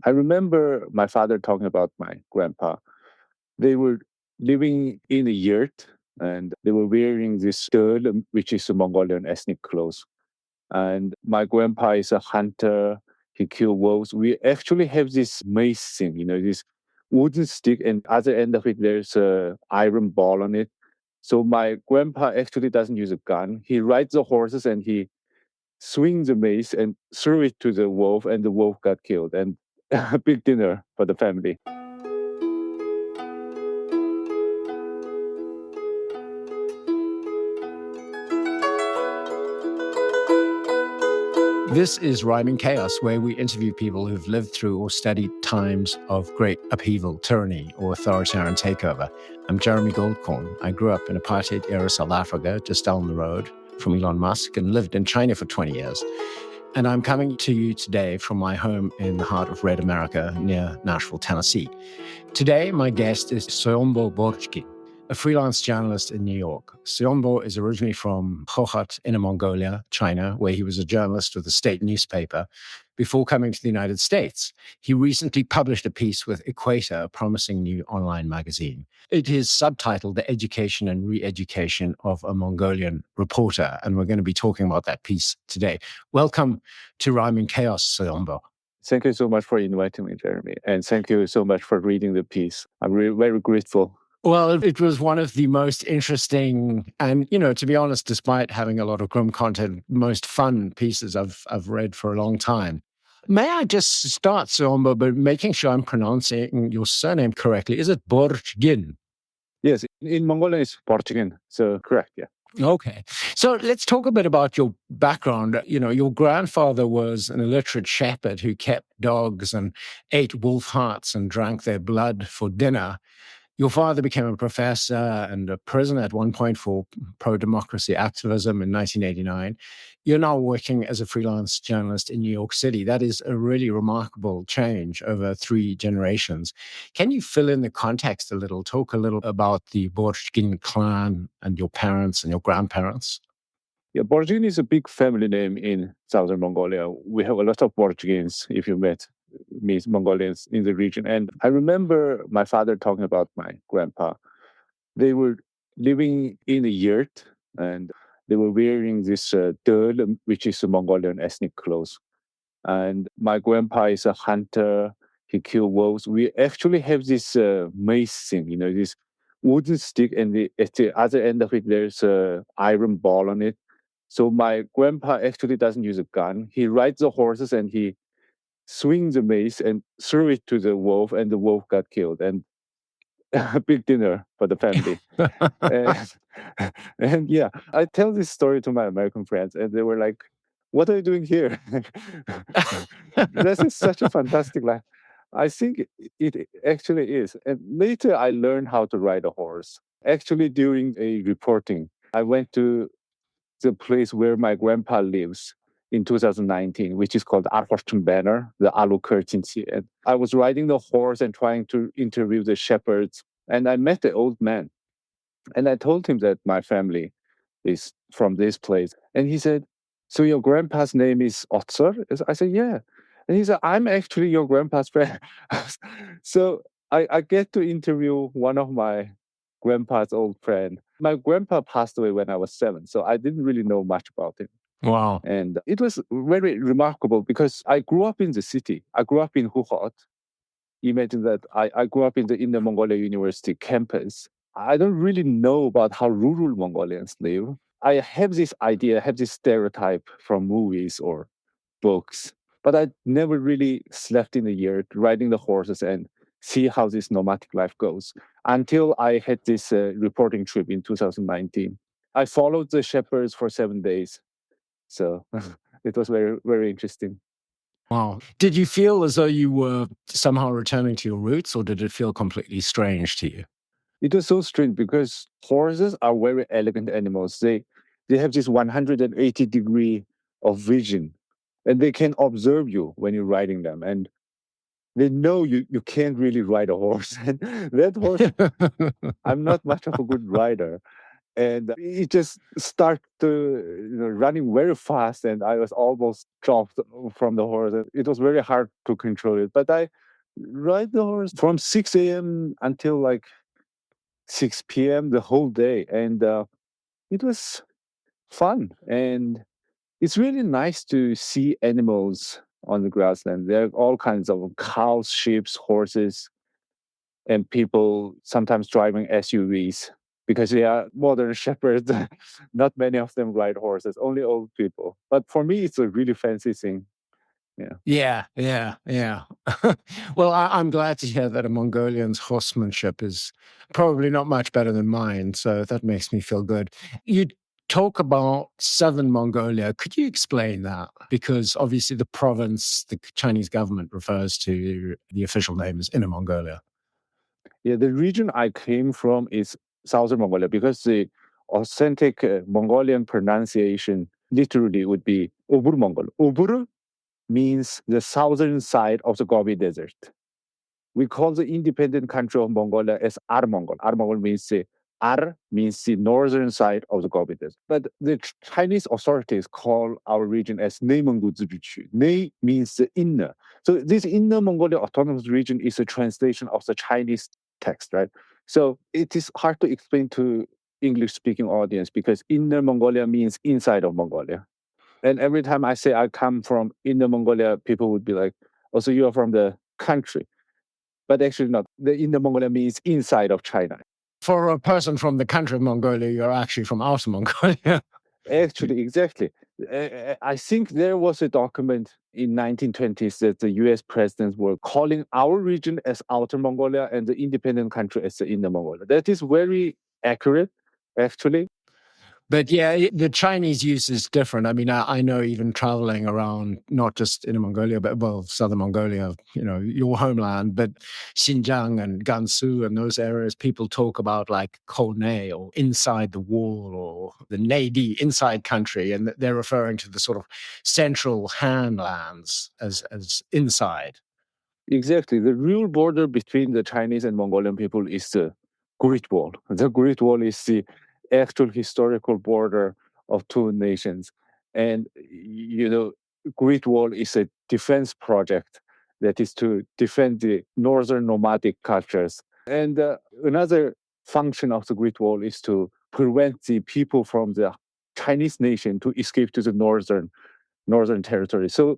I remember my father talking about my grandpa. They were living in a yurt and they were wearing this turd, which is a Mongolian ethnic clothes. And my grandpa is a hunter. He killed wolves. We actually have this mace thing, this wooden stick, and other end of it, there's a iron ball on it. So my grandpa actually doesn't use a gun. He rides the horses and he swings the mace and threw it to the wolf, and the wolf got killed. And a big dinner for the family. This is Rhyming Chaos, where we interview people who've lived through or studied times of great upheaval, tyranny, or authoritarian takeover. I'm Jeremy Goldkorn. I grew up in apartheid-era South Africa, just down the road from Elon Musk, and lived in China for 20 years. And I'm coming to you today from my home in the heart of Red America near Nashville, Tennessee. Today, my guest is Soyombo Borchkin, a freelance journalist in New York. Soyombo is originally from Hohhot, Inner Mongolia, China, where he was a journalist with a state newspaper before coming to the United States. He recently published a piece with Equator, a promising new online magazine. It is subtitled The Education and Re-Education of a Mongolian Reporter, and we're going to be talking about that piece today. Welcome to Rhyming Chaos, Soyombo. Thank you so much for inviting me, Jeremy. And thank you so much for reading the piece. I'm very grateful. Well, it was one of the most interesting and, to be honest, despite having a lot of grim content, most fun pieces I've read for a long time. May I just start, Soyombo, by making sure I'm pronouncing your surname correctly? Is it Borchgin? Yes, in Mongolian it's Borchgin, so correct, yeah. Okay. So let's talk a bit about your background. Your grandfather was an illiterate shepherd who kept dogs and ate wolf hearts and drank their blood for dinner. Your father became a professor and a prisoner at one point for pro-democracy activism in 1989. You're now working as a freelance journalist in New York City. That is a really remarkable change over 3 generations. Can you fill in the context a little, talk a little about the Borchgin clan and your parents and your grandparents? Yeah, Borchgin is a big family name in southern Mongolia. We have a lot of Borchgins, if you meet Mongolians in the region. And I remember my father talking about my grandpa. They were living in a yurt and they were wearing this turd, which is a Mongolian ethnic clothes. And my grandpa is a hunter. He killed wolves. We actually have this mace thing, this wooden stick, and at the other end of it, there's a iron ball on it. So my grandpa actually doesn't use a gun. He rides the horses and he swings the mace and threw it to the wolf, and the wolf got killed. And a big dinner for the family. and, and yeah, I tell this story to my American friends, and they were like, "What are you doing here?" This is such a fantastic life. I think it actually is. And later, I learned how to ride a horse. Actually, during a reporting, I went to the place where my grandpa lives in 2019, which is called Arhorsten Banner, the Alu Kurtinsi. And I was riding the horse and trying to interview the shepherds. And I met the old man. And I told him that my family is from this place. And he said, "So your grandpa's name is Otsar?" I said, "Yeah." And he said, "I'm actually your grandpa's friend." So I get to interview one of my grandpa's old friend. My grandpa passed away when I was 7, so I didn't really know much about him. Wow. And it was very remarkable because I grew up in the city. I grew up in Hohhot. Imagine that I grew up in the Inner Mongolia University campus. I don't really know about how rural Mongolians live. I have this idea, I have this stereotype from movies or books, but I never really slept in a year riding the horses and see how this nomadic life goes until I had this reporting trip in 2019. I followed the shepherds for 7 days. So it was very interesting. Wow. Did you feel as though you were somehow returning to your roots, or did it feel completely strange to you? It was so strange because horses are very elegant animals. They have this 180-degree of vision, and they can observe you when you're riding them. And they know you can't really ride a horse. And that horse, I'm not much of a good rider. and it just started running very fast, and I was almost dropped from the horse. It was very hard to control it, but I ride the horse from 6 a.m. until like 6 p.m. the whole day, and it was fun. And it's really nice to see animals on the grassland. There are all kinds of cows, sheep, horses, and people sometimes driving SUVs because they are modern shepherds. Not many of them ride horses, only old people. But for me, it's a really fancy thing. Yeah. Yeah. Well, I'm glad to hear that a Mongolian's horsemanship is probably not much better than mine. So that makes me feel good. You talk about southern Mongolia. Could you explain that? Because obviously the province the Chinese government refers to, the official name is Inner Mongolia. Yeah, the region I came from is Southern Mongolia because the authentic Mongolian pronunciation literally would be Obur Mongol. Obur means the southern side of the Gobi Desert. We call the independent country of Mongolia as Ar-Mongol. Ar-Mongol means Ar means the northern side of the Gobi Desert. But the Chinese authorities call our region as Neimenggu Zhibiqu. Ne means the inner. So this Inner Mongolia Autonomous Region is a translation of the Chinese text, right? So it is hard to explain to English-speaking audience because Inner Mongolia means inside of Mongolia. And every time I say I come from Inner Mongolia, people would be like, "Oh, so you are from the country?" But actually not. The Inner Mongolia means inside of China. For a person from the country of Mongolia, you're actually from Outer Mongolia. Actually, exactly. I think there was a document in 1920s that the US presidents were calling our region as Outer Mongolia and the independent country as the Inner Mongolia. That is very accurate, actually. But yeah, the Chinese use is different. I mean, I know even traveling around, not just in Mongolia, but well, southern Mongolia, your homeland, but Xinjiang and Gansu and those areas, people talk about like Kone or inside the wall or the Nadi, inside country. And they're referring to the sort of central Han lands as inside. Exactly. The real border between the Chinese and Mongolian people is the Great Wall. The Great Wall is the actual historical border of two nations. And, Great Wall is a defense project that is to defend the northern nomadic cultures. And another function of the Great Wall is to prevent the people from the Chinese nation to escape to the northern territory. So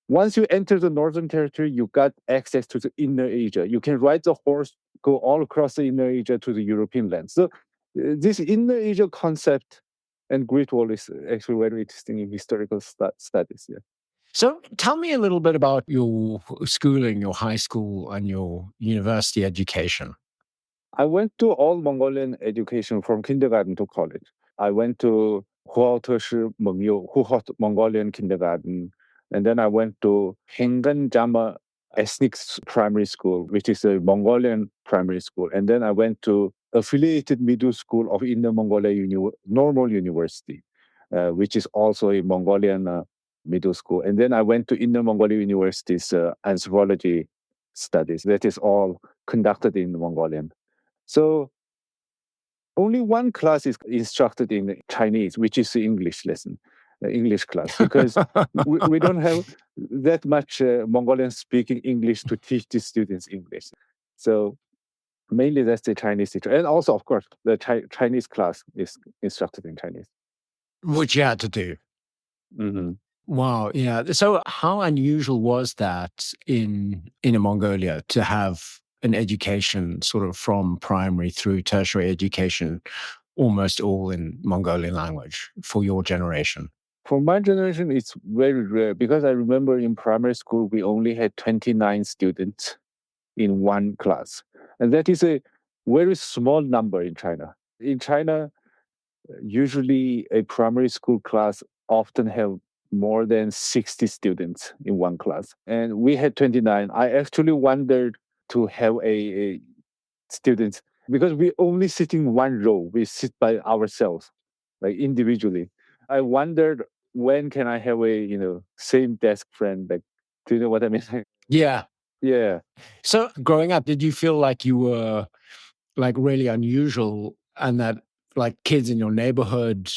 once you enter the northern territory, you got access to the inner Asia. You can ride the horse, go all across the inner Asia to the European land. So this inner Asia concept and Great Wall is actually very interesting in historical studies. Yeah. So tell me a little bit about your schooling, your high school and your university education. I went to all Mongolian education from kindergarten to college. I went to Hohhot Mongolian kindergarten, and then I went to Hengan Jama Ethnic Primary School, which is a Mongolian primary school, and then I went to affiliated middle school of Inner Mongolia Normal University, which is also a Mongolian middle school, and then I went to Inner Mongolia University's anthropology studies. That is all conducted in Mongolian. So only one class is instructed in Chinese, which is the English lesson, the English class, because we don't have that much Mongolian speaking English to teach the students English. So mainly that's the Chinese teacher. And also, of course, the Chinese class is instructed in Chinese. Which you had to do. Mm-hmm. Wow, yeah. So how unusual was that in Inner Mongolia to have an education sort of from primary through tertiary education, almost all in Mongolian language for your generation? For my generation, it's very rare because I remember in primary school, we only had 29 students in one class. And that is a very small number in China. In China, usually a primary school class often have more than 60 students in one class. And we had 29. I actually wondered to have a students because we only sit in one row. We sit by ourselves, like individually. I wondered when can I have same desk friend? Like, do you know what I mean? Yeah. Yeah. So growing up, did you feel like you were like really unusual and that like kids in your neighborhood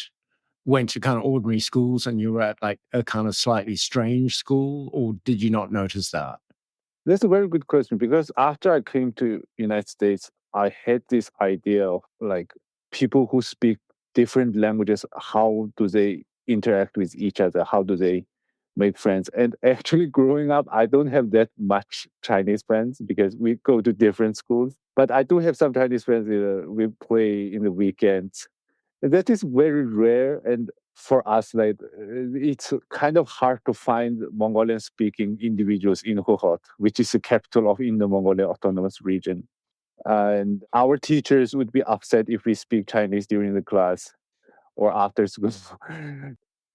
went to kind of ordinary schools and you were at like a kind of slightly strange school, or did you not notice that? That's a very good question because after I came to United States, I had this idea of like people who speak different languages, how do they interact with each other? How do they make friends? And actually growing up, I don't have that much Chinese friends because we go to different schools. But I do have some Chinese friends. We play in the weekends. That is very rare. And for us, like it's kind of hard to find Mongolian-speaking individuals in Hohhot, which is the capital of Inner Mongolia Autonomous Region. And our teachers would be upset if we speak Chinese during the class or after school.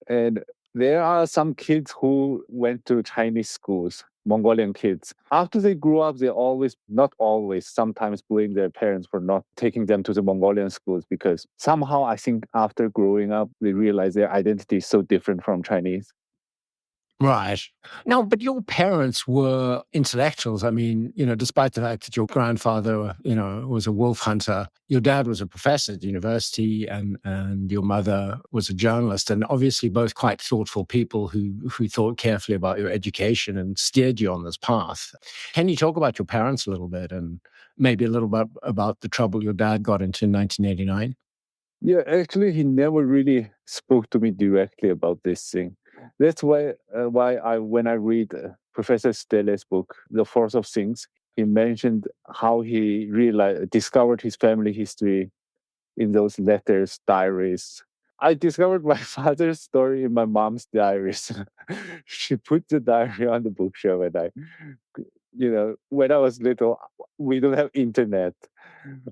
And there are some kids who went to Chinese schools, Mongolian kids. After they grew up, they always, not always, sometimes blame their parents for not taking them to the Mongolian schools because somehow I think after growing up, they realize their identity is so different from Chinese. Right. Now, but your parents were intellectuals. I mean, despite the fact that your grandfather, was a wolf hunter, your dad was a professor at university and your mother was a journalist, and obviously both quite thoughtful people who thought carefully about your education and steered you on this path. Can you talk about your parents a little bit and maybe a little bit about the trouble your dad got into in 1989? Yeah, actually, he never really spoke to me directly about this thing. That's why when I read Professor Stelle's book, The Force of Things, he mentioned how he realized discovered his family history in those letters, diaries. I discovered my father's story in my mom's diaries. She put the diary on the bookshelf, and when I was little, we don't have internet.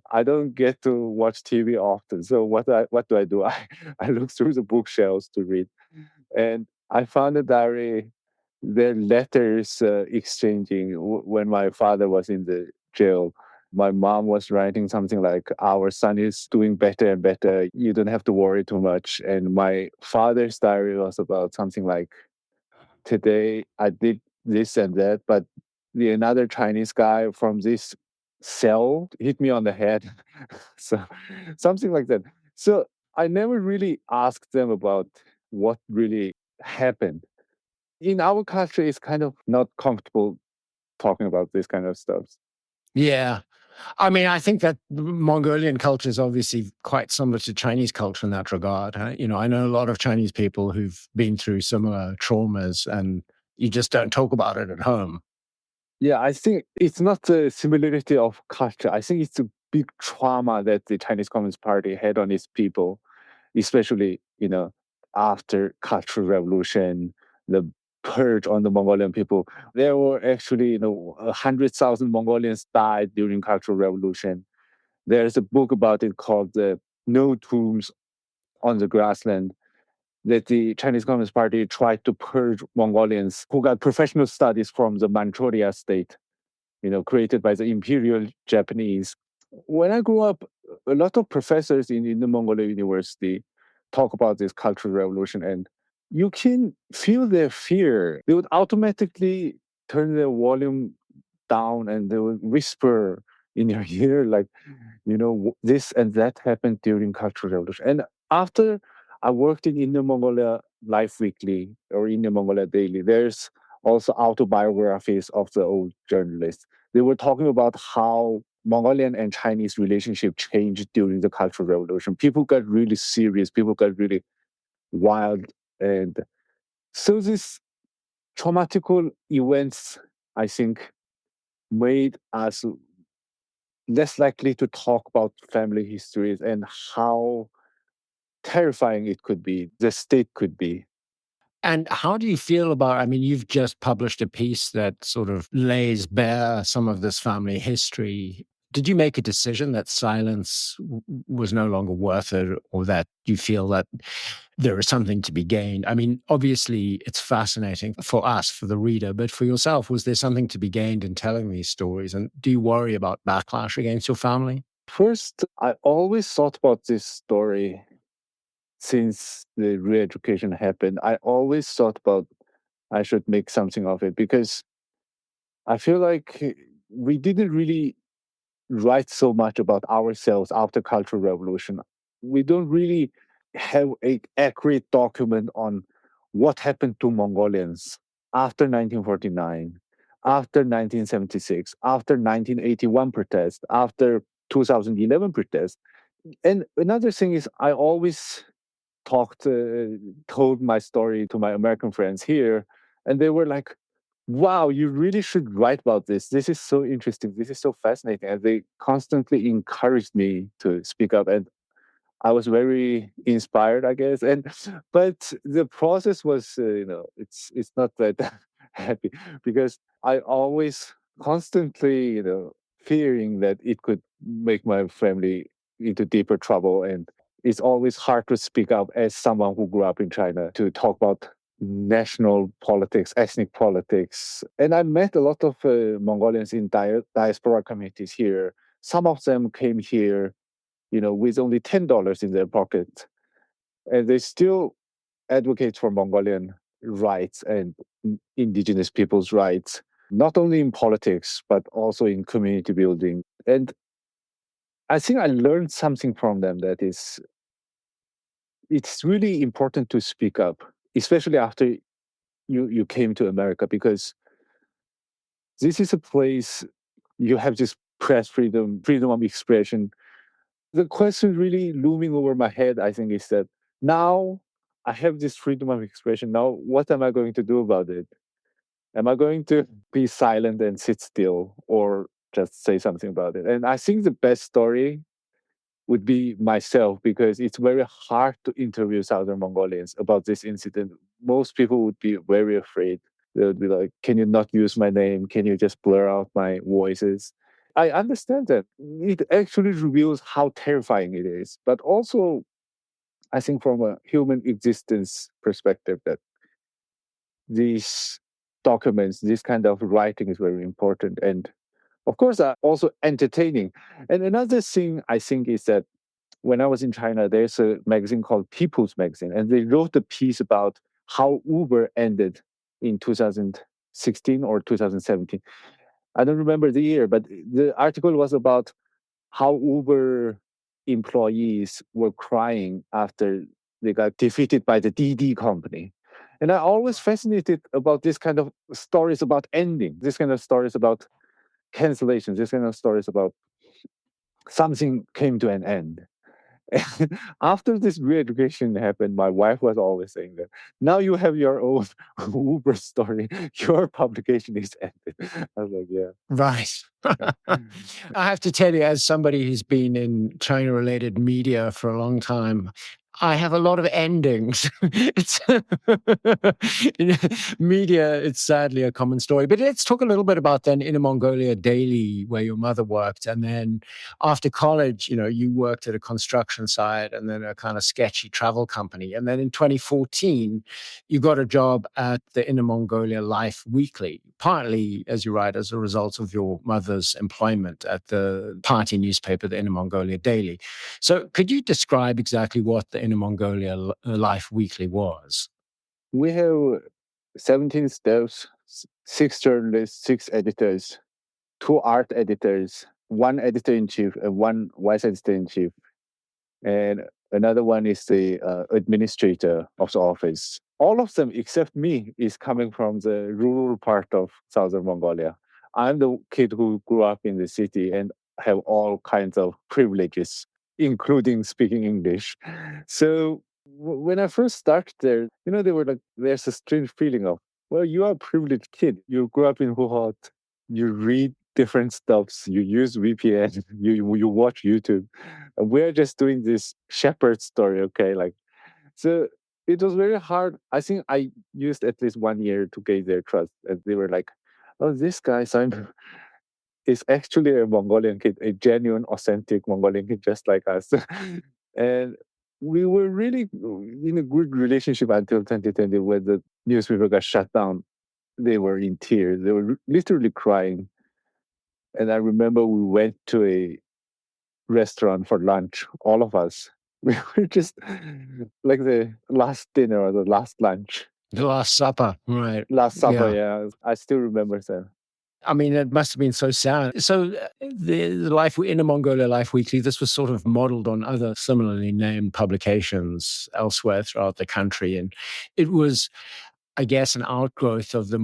I don't get to watch TV often. So what do I do? I look through the bookshelves to read, and I found a diary. There letters exchanging when my father was in the jail. My mom was writing something like, "Our son is doing better and better. You don't have to worry too much." And my father's diary was about something like, "Today I did this and that, but another Chinese guy from this cell hit me on the head." So something like that. So I never really asked them about what really happened. In our culture, it's kind of not comfortable talking about this kind of stuff. Yeah. I mean, I think that Mongolian culture is obviously quite similar to Chinese culture in that regard. I know a lot of Chinese people who've been through similar traumas, and you just don't talk about it at home. Yeah, I think it's not the similarity of culture. I think it's a big trauma that the Chinese Communist Party had on its people, especially, after Cultural Revolution, the purge on the Mongolian people. There were actually, 100,000 Mongolians died during Cultural Revolution. There's a book about it called No Tombs on the Grassland that the Chinese Communist Party tried to purge Mongolians who got professional studies from the Manchuria state, created by the Imperial Japanese. When I grew up, a lot of professors in the Mongolia University talk about this Cultural Revolution, and you can feel their fear. They would automatically turn their volume down and they would whisper in your ear, like, this and that happened during Cultural Revolution. And after I worked in Inner Mongolia Life Weekly or Inner Mongolia Daily, there's also autobiographies of the old journalists. They were talking about how Mongolian and Chinese relationship changed during the Cultural Revolution. People got really serious, people got really wild. And so these traumatical events, I think, made us less likely to talk about family histories and how terrifying it could be, the state could be. And how do you feel about, I mean, you've just published a piece that sort of lays bare some of this family history. Did you make a decision that silence was no longer worth it, or that you feel that there is something to be gained? I mean, obviously, it's fascinating for us, for the reader, but for yourself, was there something to be gained in telling these stories? And do you worry about backlash against your family? First, I always thought about this story since the re-education happened. I always thought about I should make something of it because I feel like we didn't really write so much about ourselves after Cultural Revolution. we don't really have an accurate document on what happened to Mongolians after 1949, after 1976, after 1981 protest, after 2011 protest. And another thing is, I always told my story to my American friends here, and they were like, "Wow, you really should write about this. This is so interesting. This is so fascinating." And they constantly encouraged me to speak up, and I was very inspired, I guess. And but the process was, it's not that happy, because I always constantly, fearing that it could make my family into deeper trouble. And it's always hard to speak up as someone who grew up in China to talk about national politics, ethnic politics. And I met a lot of Mongolians in diaspora communities here. Some of them came here, with only $10 in their pocket, and they still advocate for Mongolian rights and indigenous people's rights, not only in politics, but also in community building. And I think I learned something from them, that is, it's really important to speak up, especially after you came to America, because this is a place you have this press freedom, freedom of expression. The question really looming over my head, I think, is that now I have this freedom of expression. Now, what am I going to do about it? Am I going to be silent and sit still, or just say something about it? And I think the best story would be myself, because it's very hard to interview Southern Mongolians about this incident. Most people would be very afraid. They would be like, "Can you not use my name? Can you just blur out my voices?" I understand that. It actually reveals how terrifying it is. But also, I think from a human existence perspective, that these documents, this kind of writing is very important. And of course, also entertaining. And another thing I think is that when I was in China, there's a magazine called People's Magazine, and they wrote a piece about how Uber ended in 2016 or 2017. I don't remember the year, but the article was about how Uber employees were crying after they got defeated by the DD company. And I always fascinated about this kind of stories about ending, this kind of stories about cancellations, this kind of stories about something came to an end. After this re-education happened, my wife was always saying that now you have your own Uber story. Your publication is ended. I was like, yeah. Right. I have to tell you, as somebody who's been in China-related media for a long time, I have a lot of endings. It's media, it's sadly a common story. But let's talk a little bit about then Inner Mongolia Daily, where your mother worked. And then after college, you worked at a construction site and then a kind of sketchy travel company. And then in 2014, you got a job at the Inner Mongolia Life Weekly, partly, as you write, as a result of your mother's employment at the party newspaper, the Inner Mongolia Daily. So could you describe exactly what the Inner Mongolia Life Weekly was? We have 17 staffs, 6 journalists, 6 editors, 2 art editors, 1 editor-in-chief, and 1 vice editor-in-chief. And another one is the administrator of the office. All of them, except me, is coming from the rural part of Southern Mongolia. I'm the kid who grew up in the city and have all kinds of privileges, including speaking English. So when I first started there, they were like, there's a strange feeling of, well, you are a privileged kid. You grew up in Hohhot, you read different stuffs, you use VPN, you watch YouTube. And we're just doing this shepherd story, okay? So it was very hard. I think I used at least 1 year to gain their trust. And they were like, "Oh, this guy, Simon, is actually a Mongolian kid, a genuine, authentic Mongolian kid, just like us." And we were really in a good relationship until 2020, when the newspaper got shut down. They were in tears. They were literally crying. And I remember we went to a restaurant for lunch, all of us. We were just like the last dinner or the last lunch. The Last Supper, right. Last supper, yeah. I still remember that. I mean, it must have been so sad. So the Life Inner Mongolia Life Weekly, this was sort of modeled on other similarly named publications elsewhere throughout the country. And it was, I guess, an outgrowth of the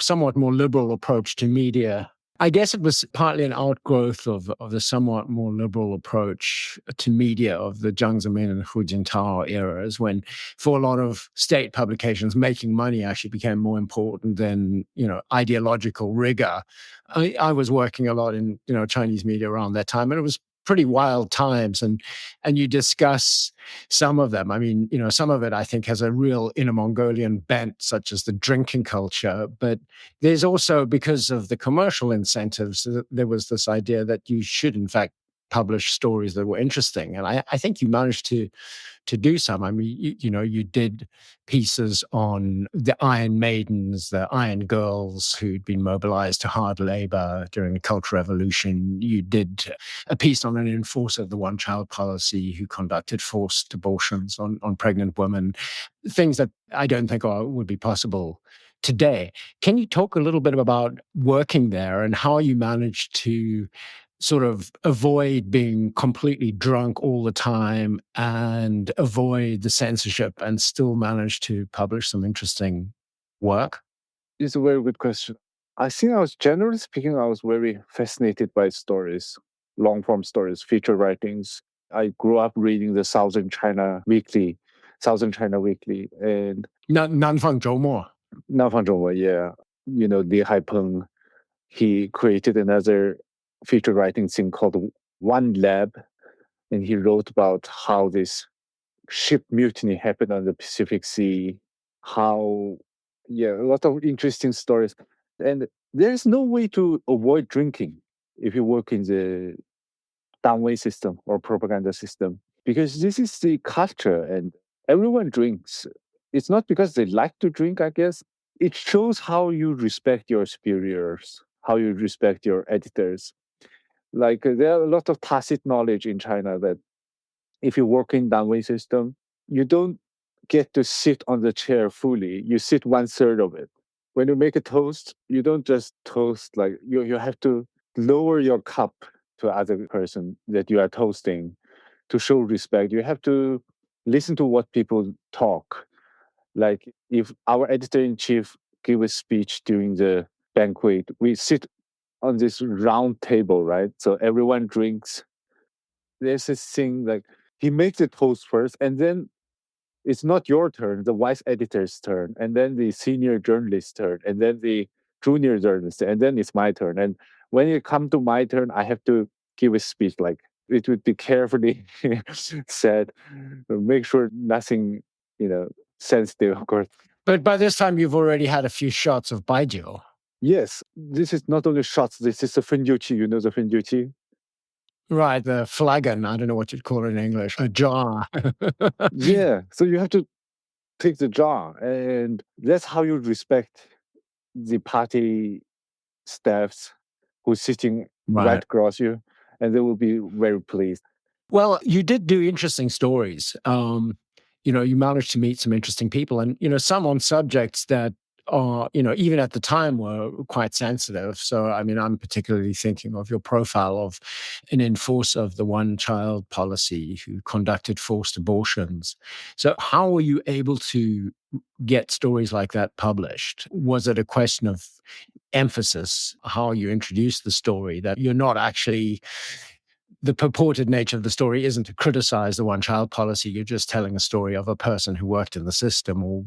somewhat more liberal approach to media. I guess it was partly an outgrowth of the somewhat more liberal approach to media of the Jiang Zemin and Hu Jintao eras, when for a lot of state publications, making money actually became more important than, ideological rigor. I was working a lot in, Chinese media around that time, and it was pretty wild times. And you discuss some of them. I mean, some of it I think has a real inner Mongolian bent, such as the drinking culture. But there's also, because of the commercial incentives, there was this idea that you should, in fact, publish stories that were interesting. And I think you managed to do some. I mean, you did pieces on the Iron Maidens, the Iron Girls who'd been mobilized to hard labor during the Cultural Revolution. You did a piece on an enforcer of the one-child policy who conducted forced abortions on pregnant women, things that I don't think would be possible today. Can you talk a little bit about working there and how you managed to sort of avoid being completely drunk all the time and avoid the censorship and still manage to publish some interesting work? It's a very good question. I think generally speaking, I was very fascinated by stories, long form stories, feature writings. I grew up reading the Southern China Weekly, and 南方周末. Nanfang Zhongwen, yeah. Li Haipeng, he created another feature writing thing called One Lab, and he wrote about how this ship mutiny happened on the Pacific Sea, how, a lot of interesting stories. And there's no way to avoid drinking if you work in the Danwei system or propaganda system, because this is the culture and everyone drinks. It's not because they like to drink, I guess. It shows how you respect your superiors, how you respect your editors. Like there are a lot of tacit knowledge in China that if you work in Danwei system, you don't get to sit on the chair fully. You sit 1/3 of it. When you make a toast, you don't just toast, like you have to lower your cup to other person that you are toasting to show respect. You have to listen to what people talk. Like if our editor-in-chief give a speech during the banquet, we sit on this round table, right? So everyone drinks. There's this thing like he makes the toast first, and then it's not your turn, the vice editor's turn, and then the senior journalist's turn, and then the junior journalist, and then it's my turn. And when it comes to my turn, I have to give a speech. Like it would be carefully said, make sure nothing, sensitive, of course. But by this time, you've already had a few shots of baijiu. Yes, this is not only shots. This is a fenjuqi. You know the fenjuqi? Right, the flagon. I don't know what you'd call it in English. A jar. Yeah. So you have to take the jar, and that's how you respect the party staffs who's sitting right across you, and they will be very pleased. Well, you did do interesting stories. You managed to meet some interesting people, and some on subjects that are, even at the time were quite sensitive. So, I mean, I'm particularly thinking of your profile of an enforcer of the one-child policy who conducted forced abortions. So, how were you able to get stories like that published? Was it a question of emphasis, how you introduced the story, that you're not actually, the purported nature of the story isn't to criticize the one-child policy, you're just telling a story of a person who worked in the system? Or,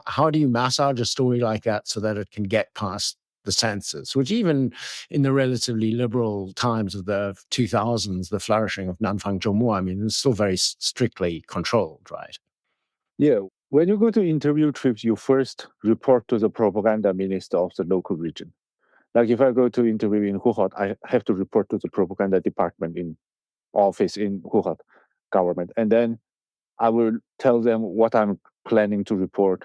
how do you massage a story like that so that it can get past the censors, which even in the relatively liberal times of the 2000s, the flourishing of Nanfang Zhongmo, I mean, it's still very strictly controlled, right? Yeah. When you go to interview trips, you first report to the propaganda minister of the local region. Like if I go to interview in Hohhot, I have to report to the propaganda department in office in Hohhot government. And then I will tell them what I'm planning to report.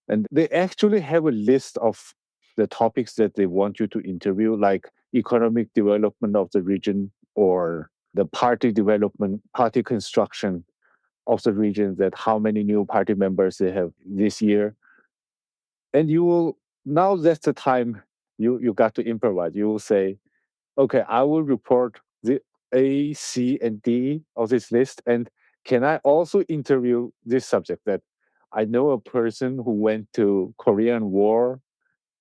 And they actually have a list of the topics that they want you to interview, like economic development of the region or the party development, party construction of the region, that how many new party members they have this year. And you will, now that's the time You got to improvise. You will say, okay, I will report the A, C, and D of this list. And can I also interview this subject that I know a person who went to Korean War,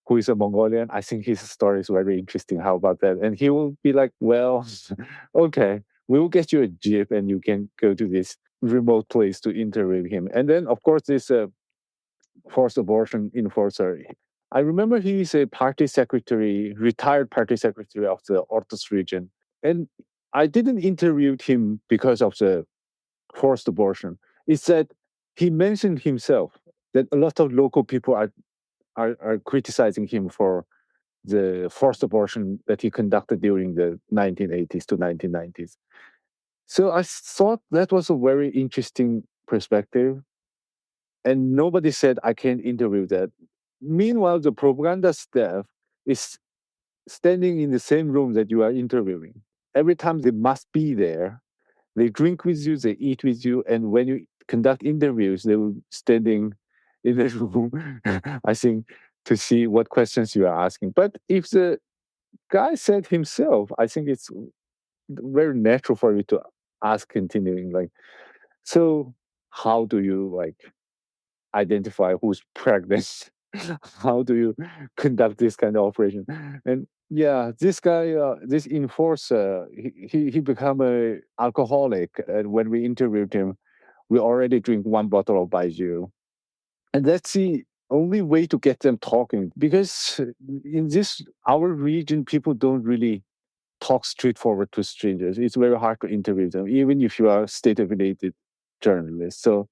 who is a Mongolian. I think his story is very interesting. How about that? And he will be like, well, okay, we will get you a jeep and you can go to this remote place to interview him. And then, of course, this forced abortion enforcer. I remember he is a party secretary, retired party secretary of the Ordos region. And I didn't interview him because of the forced abortion. It's that he mentioned himself that a lot of local people are criticizing him for the forced abortion that he conducted during the 1980s to 1990s. So I thought that was a very interesting perspective. And nobody said, I can't interview that. Meanwhile, the propaganda staff is standing in the same room that you are interviewing. Every time they must be there, they drink with you, they eat with you, and when you conduct interviews, they will standing in the room, I think, to see what questions you are asking. But if the guy said himself, I think it's very natural for you to ask continuing, like, so how do you like identify who's pregnant? How do you conduct this kind of operation? And yeah, this guy, this enforcer, he become a alcoholic. And when we interviewed him, we already drink one bottle of baijiu. And that's the only way to get them talking. Because in this, our region, people don't really talk straightforward to strangers. It's very hard to interview them, even if you are state-affiliated journalist. So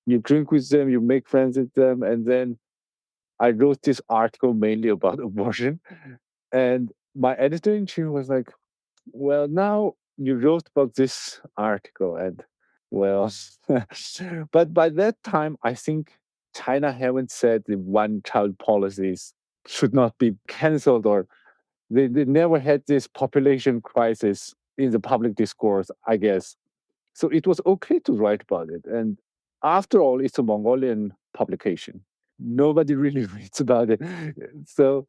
you drink with them, you make friends with them, and then I wrote this article mainly about abortion. And my editor in chief was like, well, now you wrote about this article, and well, but by that time, I think China haven't said the one child policies should not be cancelled, or they never had this population crisis in the public discourse, I guess. So it was okay to write about it. And after all, it's a Mongolian publication. Nobody really reads about it. So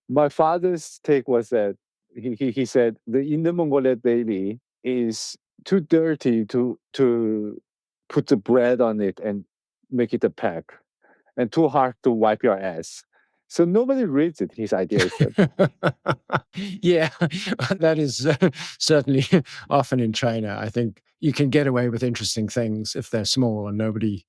my father's take was that he said the Inner Mongolia Daily is too dirty to put the bread on it and make it a pack, and too hard to wipe your ass. So nobody reads it. His idea is that. Yeah, that is certainly often in China. I think you can get away with interesting things if they're small and nobody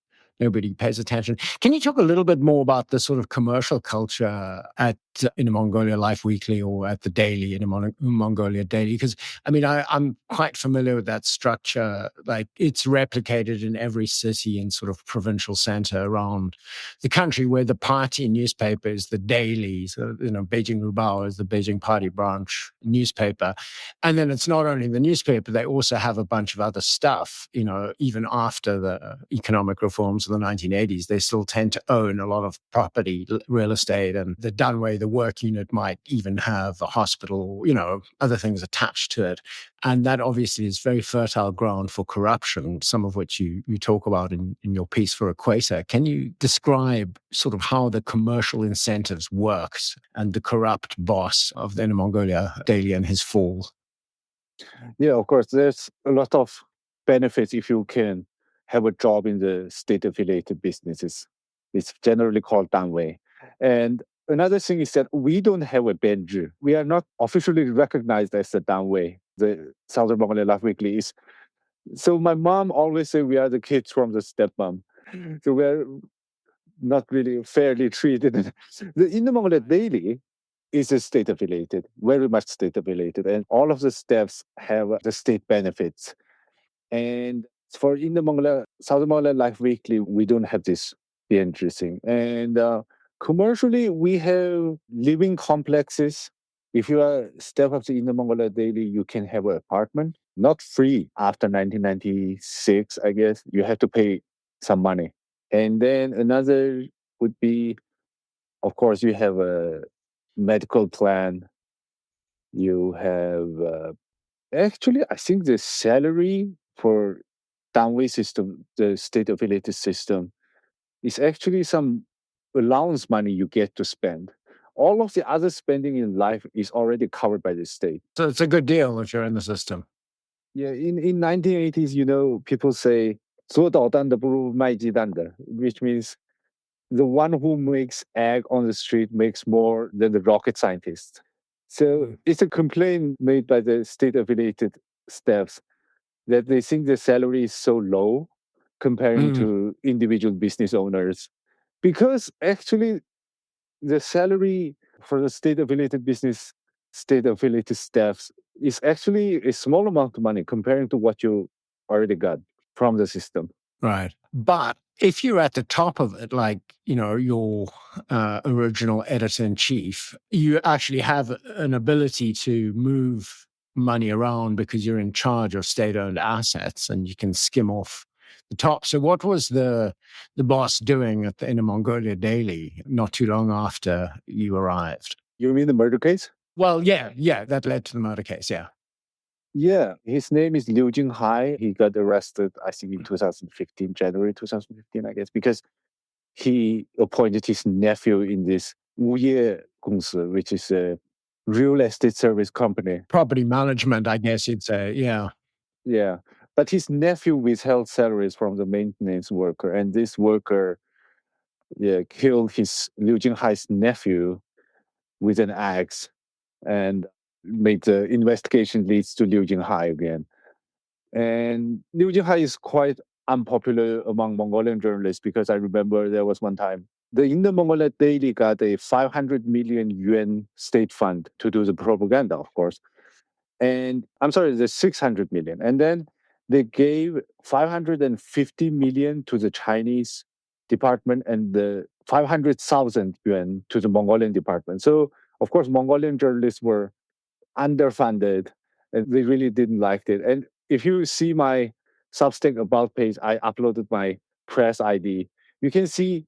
pays attention. Can you talk a little bit more about the sort of commercial culture at in a Mongolia Life Weekly or at the Daily in a Mongolia Daily? Because I mean, I'm quite familiar with that structure. Like it's replicated in every city and sort of provincial center around the country, where the party newspaper is the Daily. So Beijing Rubao is the Beijing Party branch newspaper, and then it's not only the newspaper; they also have a bunch of other stuff. Even after the economic reforms of the 1980s, they still tend to own a lot of property, real estate, and the Danwei, the work unit, might even have a hospital, other things attached to it. And that obviously is very fertile ground for corruption, some of which you talk about in your piece for Equator. Can you describe sort of how the commercial incentives works and the corrupt boss of the Inner Mongolia Daily and his fall? Yeah, of course, there's a lot of benefits if you can have a job in the state-affiliated businesses. It's generally called danwei. And another thing is that we don't have a benju. We are not officially recognized as a danwei. The Southern Mongolia Life Weekly is. So my mom always say we are the kids from the stepmom. So we're not really fairly treated. The Inner Mongolia Daily is a state affiliated, very much state affiliated, and all of the staffs have the state benefits. And for Inner Mongolia, Southern Mongolia Life Weekly, we don't have this BNG thing. And commercially, we have living complexes. If you are staff of the Inner Mongolia Daily, you can have an apartment, not free after 1996, I guess. You have to pay some money. And then another would be, of course, you have a medical plan. You have actually, I think the salary for Danwei system, the state affiliated system, is actually some allowance money you get to spend. all of the other spending in life is already covered by the state. So it's a good deal if you're in the system. Yeah, in 1980s, people say 做导弹的不如卖鸡蛋的, which means the one who makes egg on the street makes more than the rocket scientist. So it's a complaint made by the state-affiliated staffs that they think the salary is so low comparing to individual business owners. Because actually, the salary for the state-affiliated business, state-affiliated staffs is actually a small amount of money comparing to what you already got from the system. Right. But if you're at the top of it, like, your original editor-in-chief, you actually have an ability to move money around because you're in charge of state-owned assets and you can skim off the top. So what was the boss doing in a Mongolia Daily not too long after you arrived? You mean the murder case? Well, yeah, that led to the murder case, yeah. Yeah, his name is Liu Jinghai. He got arrested, I think, in 2015, January 2015, I guess, because he appointed his nephew in this Wuye 公司, which is a real estate service company. Property management, I guess you'd say, yeah. Yeah, but his nephew withheld salaries from the maintenance worker, and this worker killed Liu Jinghai's nephew with an axe, and made the investigation leads to Liu Jinghai again. And Liu Jinghai is quite unpopular among Mongolian journalists because I remember there was one time the Inner Mongolia Daily got a 500 million yuan state fund to do the propaganda, of course. And I'm sorry, the 600 million. And then they gave 550 million to the Chinese department and the 500,000 yuan to the Mongolian department. So, of course, Mongolian journalists were underfunded and they really didn't like it. And if you see my Substack about page, I uploaded my press ID. You can see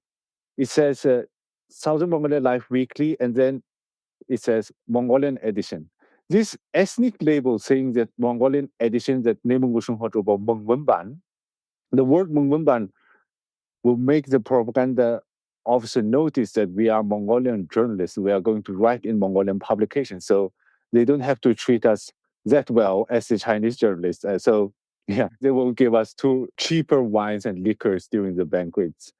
it says Southern Mongolia Life Weekly, and then it says Mongolian edition. This ethnic label saying that Mongolian edition, that Mengwenban, the word Mengwenban will make the propaganda officer notice that we are Mongolian journalists. We are going to write in Mongolian publications. So they don't have to treat us that well as the Chinese journalists. So yeah, they will give us 2 cheaper wines and liquors during the banquets.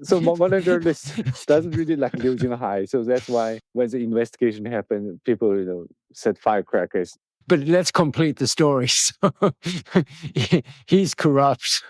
So Mongolian journalists doesn't really like Liu Jinghai. So that's why when the investigation happened, people, set firecrackers. But let's complete the story. So he's corrupt,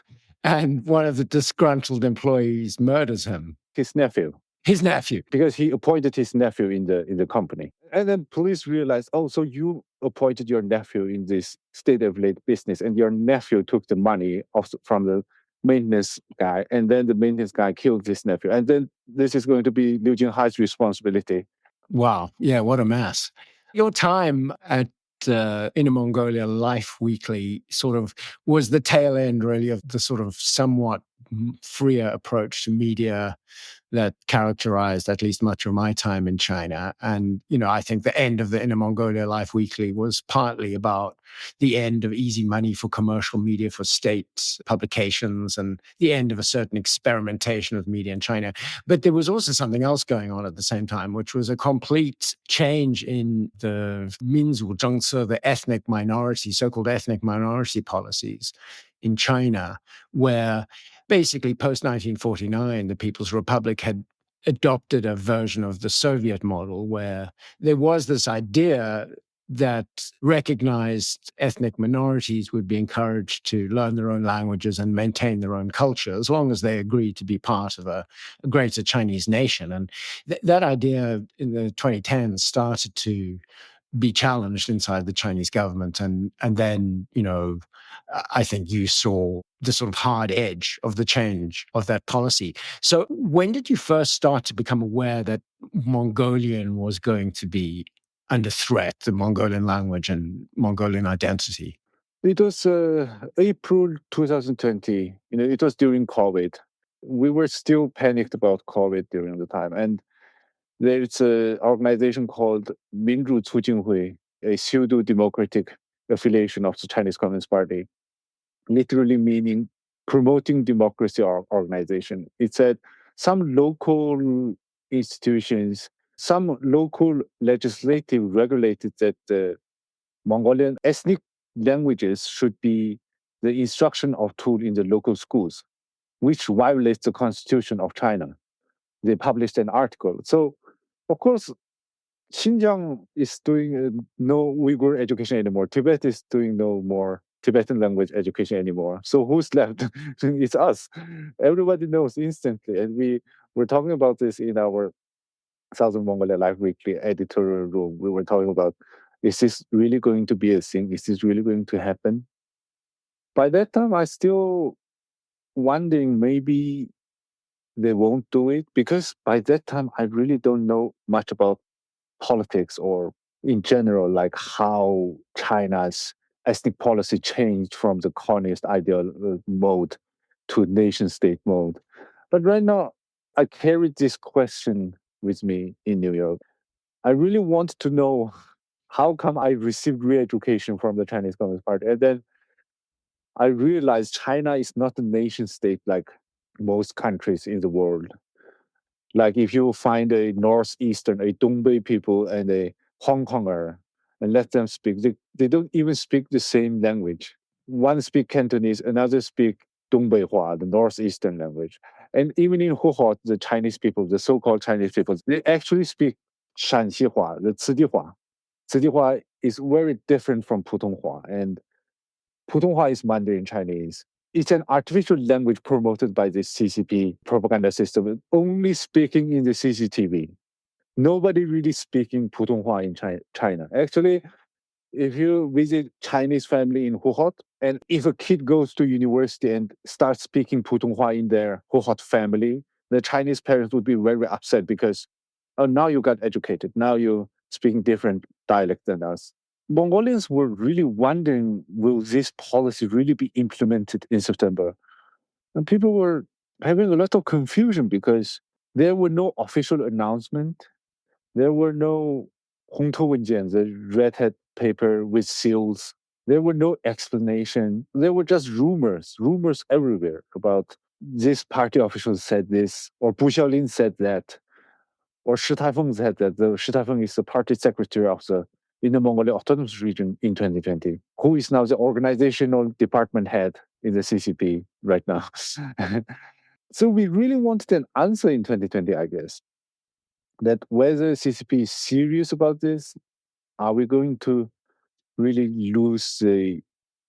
and one of the disgruntled employees murders him. His nephew. His nephew. Because he appointed his nephew in the company. And then police realized, oh, so you appointed your nephew in this state-affiliated business, and your nephew took the money from the maintenance guy, and then the maintenance guy killed his nephew. And then this is going to be Liu Jinghai's responsibility. Wow. Yeah, what a mess. Your time at Inner Mongolia Life Weekly sort of was the tail end, really, of the sort of somewhat freer approach to media that characterized at least much of my time in China. And, I think the end of the Inner Mongolia Life Weekly was partly about the end of easy money for commercial media, for state publications, and the end of a certain experimentation of media in China. But there was also something else going on at the same time, which was a complete change in the Minzu Zhengce, the ethnic minority, so-called ethnic minority policies in China, where basically post-1949, the People's Republic had adopted a version of the Soviet model where there was this idea that recognized ethnic minorities would be encouraged to learn their own languages and maintain their own culture as long as they agreed to be part of a greater Chinese nation. And that idea in the 2010s started to be challenged inside the Chinese government. And then, I think you saw the sort of hard edge of the change of that policy. So when did you first start to become aware that Mongolian was going to be under threat, the Mongolian language and Mongolian identity? It was April 2020. It was during COVID. We were still panicked about COVID during the time. And there's an organization called Minzhu Cujinghui, a pseudo-democratic affiliation of the Chinese Communist Party, literally meaning promoting democracy organization. It said some local institutions, some local legislative regulated that the Mongolian ethnic languages should be the instruction of tool in the local schools, which violates the constitution of China. They published an article. So, of course, Xinjiang is doing no Uyghur education anymore. Tibet is doing no more Tibetan language education anymore. So who's left? It's us. Everybody knows instantly. And we were talking about this in our Southern Mongolia Live Weekly editorial room. We were talking about, is this really going to be a thing? Is this really going to happen? By that time, I still wondering maybe they won't do it, because by that time, I really don't know much about politics or in general, like how China's ethnic policy changed from the communist ideal mode to nation state mode. But right now, I carry this question with me in New York. I really want to know how come I received re-education from the Chinese Communist Party. And then I realized China is not a nation state like most countries in the world. Like if you find a northeastern, a Dongbei people and a Hong Konger and let them speak, they don't even speak the same language. One speak Cantonese, another speak Dongbei-hua, the northeastern language. And even in Hohhot, the Chinese people, the so-called Chinese people, they actually speak Shanxi-hua, the Cidi-hua. Cidi-hua is very different from Putonghua, and Putonghua is Mandarin Chinese. It's an artificial language promoted by the CCP propaganda system, only speaking in the CCTV. Nobody really speaking Putonghua in China. Actually, if you visit Chinese family in Hohhot, and if a kid goes to university and starts speaking Putonghua in their Hohhot family, the Chinese parents would be very upset because, oh, now you got educated. Now you're speaking different dialect than us. Mongolians were really wondering, will this policy really be implemented in September? And people were having a lot of confusion because there were no official announcement. There were no Hongtou-Wenjian, the red hat paper with seals. There were no explanation. There were just rumors everywhere about this party official said this, or Bu Xiaolin said that, or Shi Taifeng said that. The Shi Taifeng is the party secretary of the Inner Mongolia Autonomous Region in 2020, who is now the organizational department head in the CCP right now. So we really wanted an answer in 2020, I guess, that whether CCP is serious about this, are we going to really lose the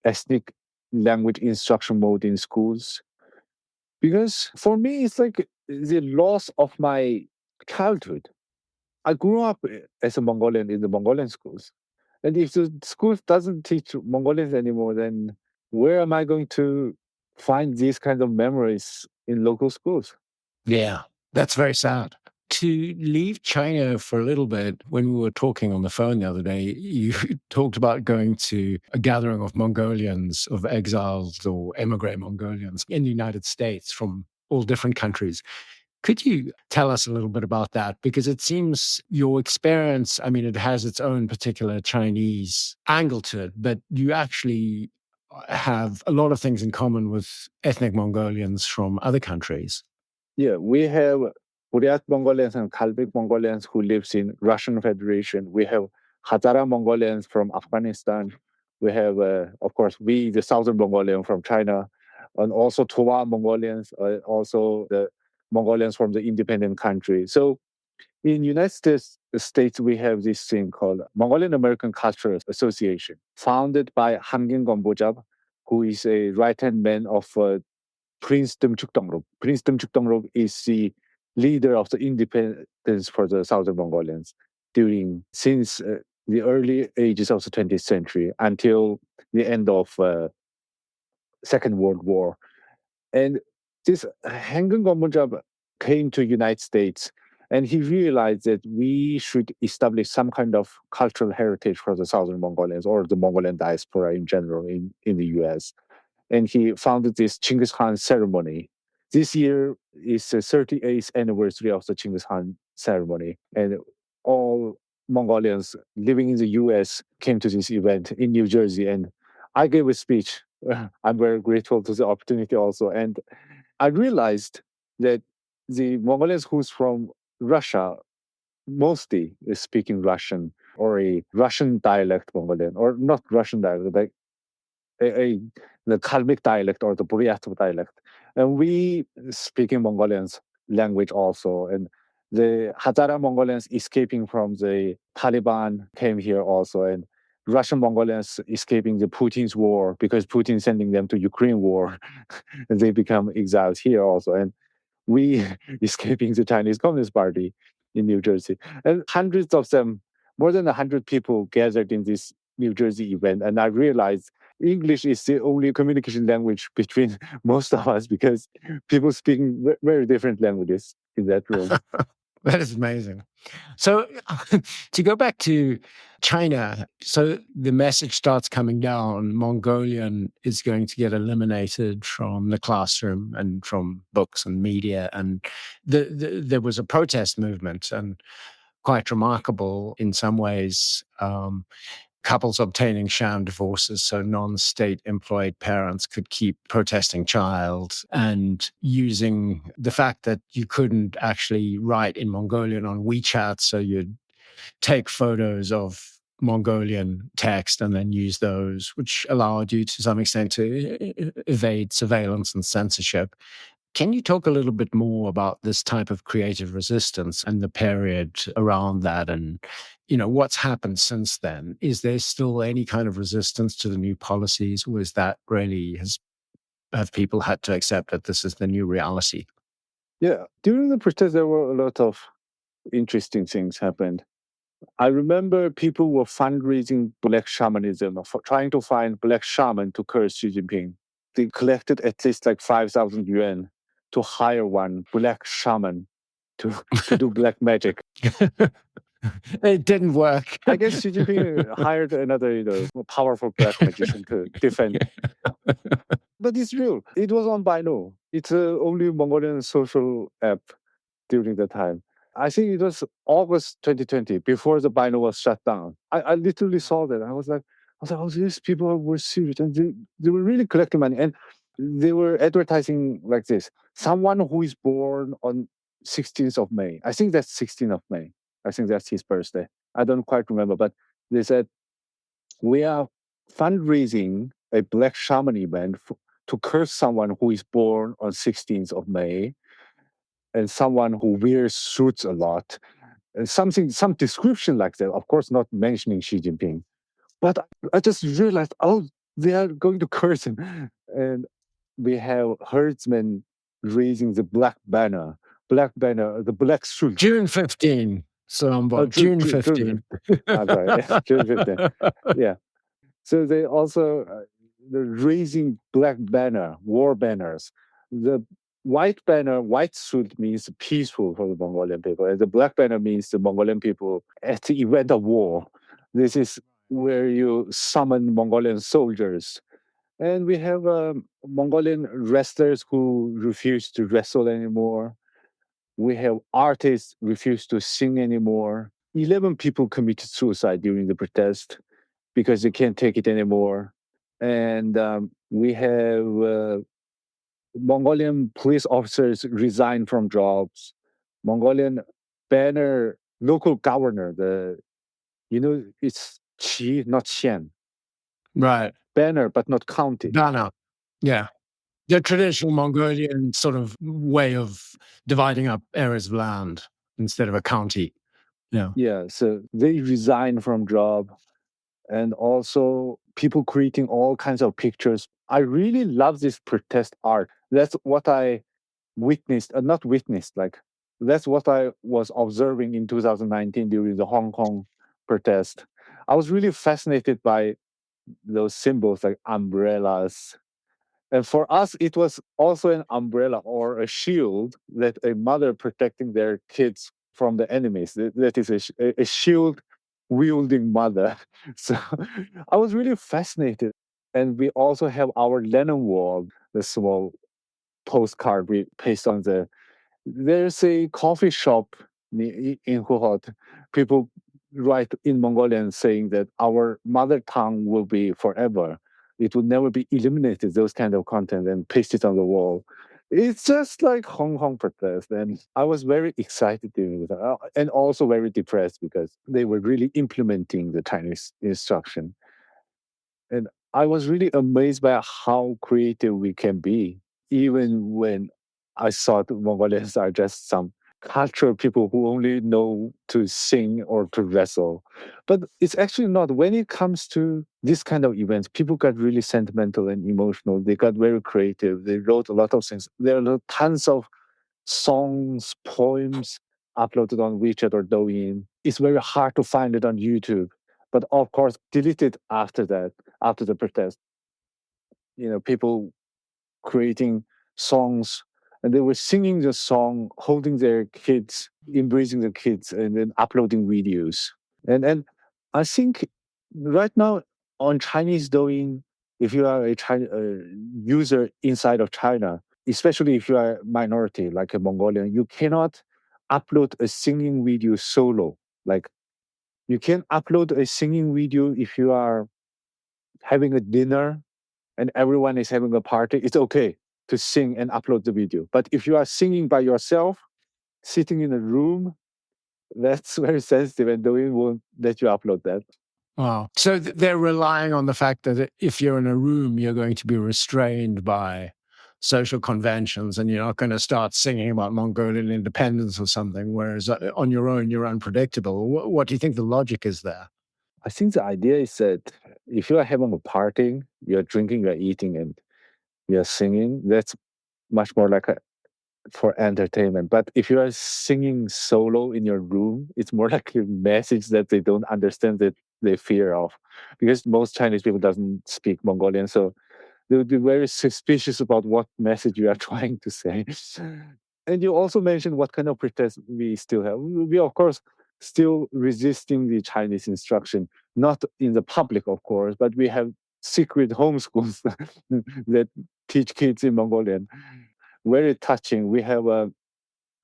ethnic language instruction mode in schools? Because for me, it's like the loss of my childhood. I grew up as a Mongolian in the Mongolian schools. And if the school doesn't teach Mongolians anymore, then where am I going to find these kinds of memories in local schools? Yeah, that's very sad. To leave China for a little bit, when we were talking on the phone the other day, you talked about going to a gathering of Mongolians, of exiles or emigre Mongolians in the United States from all different countries. Could you tell us a little bit about that? Because it seems your experience, I mean, it has its own particular Chinese angle to it, but you actually have a lot of things in common with ethnic Mongolians from other countries. Yeah, we have Buryat Mongolians and Kalmyk Mongolians who lives in Russian Federation. We have Hazara Mongolians from Afghanistan. We have, of course, the Southern Mongolian from China, and also Tuva Mongolians, also the Mongolians from the independent country. So in United States, we have this thing called Mongolian American Cultural Association, founded by Hamgyeng Gombojab, who is a right-hand man of Prince Demchuk Dongrub. Prince Demchuk Dongrub is the leader of the independence for the Southern Mongolians since the early ages of the 20th century until the end of Second World War. And this Hamgyeng Gombojab came to United States, and he realized that we should establish some kind of cultural heritage for the Southern Mongolians or the Mongolian diaspora in general in the US. And he founded this Chinggis Khan ceremony. This year is the 38th anniversary of the Chinggis Khan ceremony. And all Mongolians living in the US came to this event in New Jersey. And I gave a speech. I'm very grateful to the opportunity also. And I realized that the Mongolians who's from Russia mostly is speaking Russian or a Russian dialect Mongolian, or not Russian dialect, like the Kalmyk dialect or the Buryatic dialect. And we speaking Mongolians language also. And the Hazara Mongolians escaping from the Taliban came here also. And Russian Mongolians escaping the Putin's war because Putin sending them to Ukraine war. And they become exiles here also. And we escaping the Chinese Communist Party in New Jersey. And hundreds of them, more than 100 people gathered in this New Jersey event. And I realized English is the only communication language between most of us because people speaking very different languages in that room. That is amazing. So to go back to China, so the message starts coming down, Mongolian is going to get eliminated from the classroom and from books and media. And there was a protest movement, and quite remarkable in some ways. Couples obtaining sham divorces so non-state employed parents could keep protesting child, and using the fact that you couldn't actually write in Mongolian on WeChat, so you'd take photos of Mongolian text and then use those, which allowed you to some extent to evade surveillance and censorship. Can you talk a little bit more about this type of creative resistance and the period around that, and what's happened since then? Is there still any kind of resistance to the new policies, or is that really have people had to accept that this is the new reality? Yeah, during the protest, there were a lot of interesting things happened. I remember people were fundraising black shamanism, trying to find black shaman to curse Xi Jinping. They collected at least like 5,000 yuan to hire one black shaman to do black magic. It didn't work. I guess Xi Jinping hired another more powerful black magician to defend. But it's real. It was on Bino. It's only Mongolian social app during the time. I think it was August 2020, before the Bino was shut down. I literally saw that. I was like, oh, these people were serious. And they were really collecting money. And they were advertising like this: someone who is born on 16th of May. I think that's 16th of May. I think that's his birthday. I don't quite remember. But they said, we are fundraising a black shaman event to curse someone who is born on 16th of May and someone who wears suits a lot. And some description like that, of course, not mentioning Xi Jinping. But I just realized, oh, they are going to curse him. And we have herdsmen raising the black banner, the black suit. June 15. So June 15. I'm sorry, June 15. Yeah. So they also they're raising black banner, war banners. The white banner, white suit means peaceful for the Mongolian people, and the black banner means the Mongolian people at the event of war. This is where you summon Mongolian soldiers. And we have Mongolian wrestlers who refuse to wrestle anymore. We have artists refuse to sing anymore. 11 people committed suicide during the protest because they can't take it anymore. And we have Mongolian police officers resign from jobs. Mongolian banner, local governor, it's Qi, not Xian. Right. Banner, but not county. Banner. Yeah. The traditional Mongolian sort of way of dividing up areas of land instead of a county. Yeah. Yeah. So they resign from job. And also people creating all kinds of pictures. I really love this protest art. That's what I witnessed, not witnessed, like that's what I was observing in 2019 during the Hong Kong protest. I was really fascinated by those symbols like umbrellas. And for us, it was also an umbrella or a shield that a mother protecting their kids from the enemies. That is a shield wielding mother. So I was really fascinated. And we also have our Lennon wall, the small postcard we paste on there's a coffee shop in Hohhot. People write in Mongolian saying that our mother tongue will be forever. It will never be eliminated, those kind of content, and paste it on the wall. It's just like Hong Kong protest. And I was very excited doing it, and also very depressed because they were really implementing the Chinese instruction. And I was really amazed by how creative we can be, even when I thought Mongolians are just some cultural people who only know to sing or to wrestle. But it's actually not. When it comes to this kind of events, people got really sentimental and emotional. They got very creative. They wrote a lot of things. There are tons of songs, poems uploaded on WeChat or Douyin. It's very hard to find it on YouTube. But of course, deleted after that, after the protest. People creating songs, and they were singing the song, holding their kids, embracing the kids, and then uploading videos. And I think right now on Chinese Douyin, if you are a user inside of China, especially if you are a minority like a Mongolian, you cannot upload a singing video solo. Like you can upload a singing video if you are having a dinner and everyone is having a party. It's okay to sing and upload the video. But if you are singing by yourself, sitting in a room, that's very sensitive, and Douyin won't let you upload that. Wow. So they're relying on the fact that if you're in a room, you're going to be restrained by social conventions and you're not going to start singing about Mongolian independence or something, whereas on your own, you're unpredictable. What do you think the logic is there? I think the idea is that if you are having a party, you're drinking, you're eating, and you're singing, that's much more like for entertainment. But if you are singing solo in your room, it's more like a message that they don't understand, that they fear of, because most Chinese people doesn't speak Mongolian, so they would be very suspicious about what message you are trying to say. And you also mentioned what kind of protest we still have. We of course still resisting the Chinese instruction, not in the public, of course, but we have secret homeschools that teach kids in Mongolian. Very touching. We have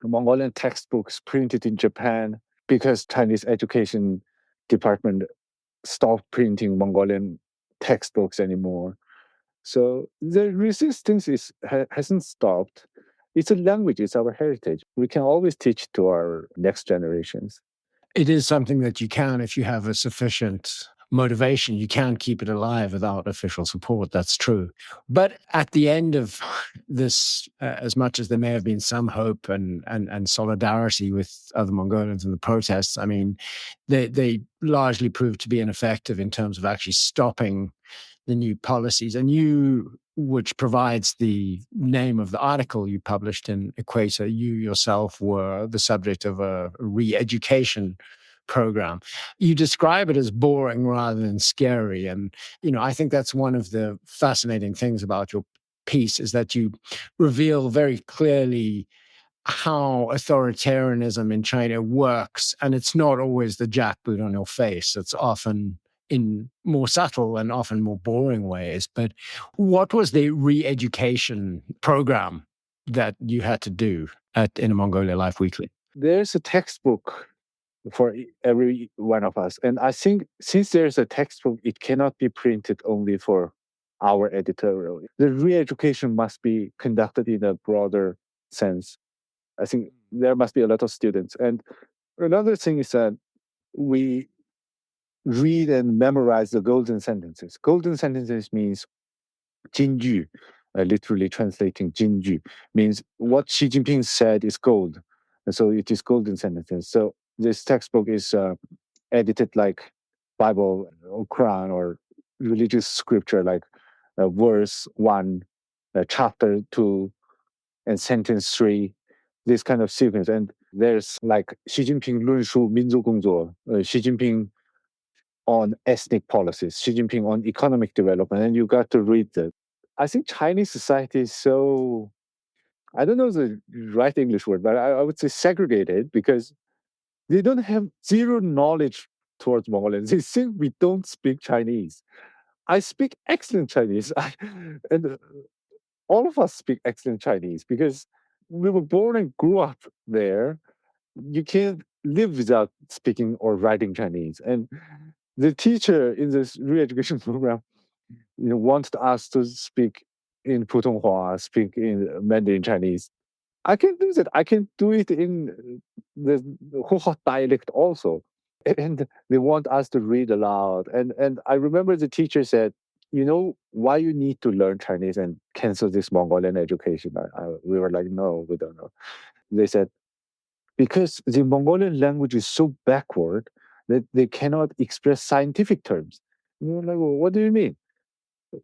Mongolian textbooks printed in Japan because Chinese education department stopped printing Mongolian textbooks anymore. So the resistance hasn't stopped. It's a language, it's our heritage. We can always teach to our next generations. It is something that you can, if you have a sufficient motivation, you can keep it alive without official support. That's true. But at the end of this, as much as there may have been some hope and solidarity with other Mongolians in the protests, I mean, they largely proved to be ineffective in terms of actually stopping the new policies. And you, which provides the name of the article you published in Equator, you yourself were the subject of a re-education program. You describe it as boring rather than scary. And, I think that's one of the fascinating things about your piece, is that you reveal very clearly how authoritarianism in China works. And it's not always the jackboot on your face. It's often in more subtle and often more boring ways. But what was the re-education program that you had to do at Inner Mongolia Life Weekly? There's a textbook for every one of us. And I think since there's a textbook, it cannot be printed only for our editorial. The re-education must be conducted in a broader sense. I think there must be a lot of students. And another thing is that we read and memorize the golden sentences. Golden sentences means Jinju, literally translating Jinju, means what Xi Jinping said is gold. And so it is golden sentences. So this textbook is edited like Bible or Quran or religious scripture, like verse 1, chapter 2, and sentence 3, this kind of sequence. And there's like Xi Jinping 论述民族工作, Xi Jinping on ethnic policies, Xi Jinping on economic development, and you got to read that. I think Chinese society is so, I don't know the right English word, but I would say segregated, because they don't have zero knowledge towards Mongolians. They think we don't speak Chinese. I speak excellent Chinese. And all of us speak excellent Chinese because we were born and grew up there. You can't live without speaking or writing Chinese. And the teacher in this re-education program wanted us to speak in Putonghua, speak in Mandarin Chinese. I can do that. I can do it in the Hohhot dialect also. And they want us to read aloud. And I remember the teacher said, you know why you need to learn Chinese and cancel this Mongolian education? We were like, no, we don't know. They said, because the Mongolian language is so backward that they cannot express scientific terms. We were like, well, what do you mean?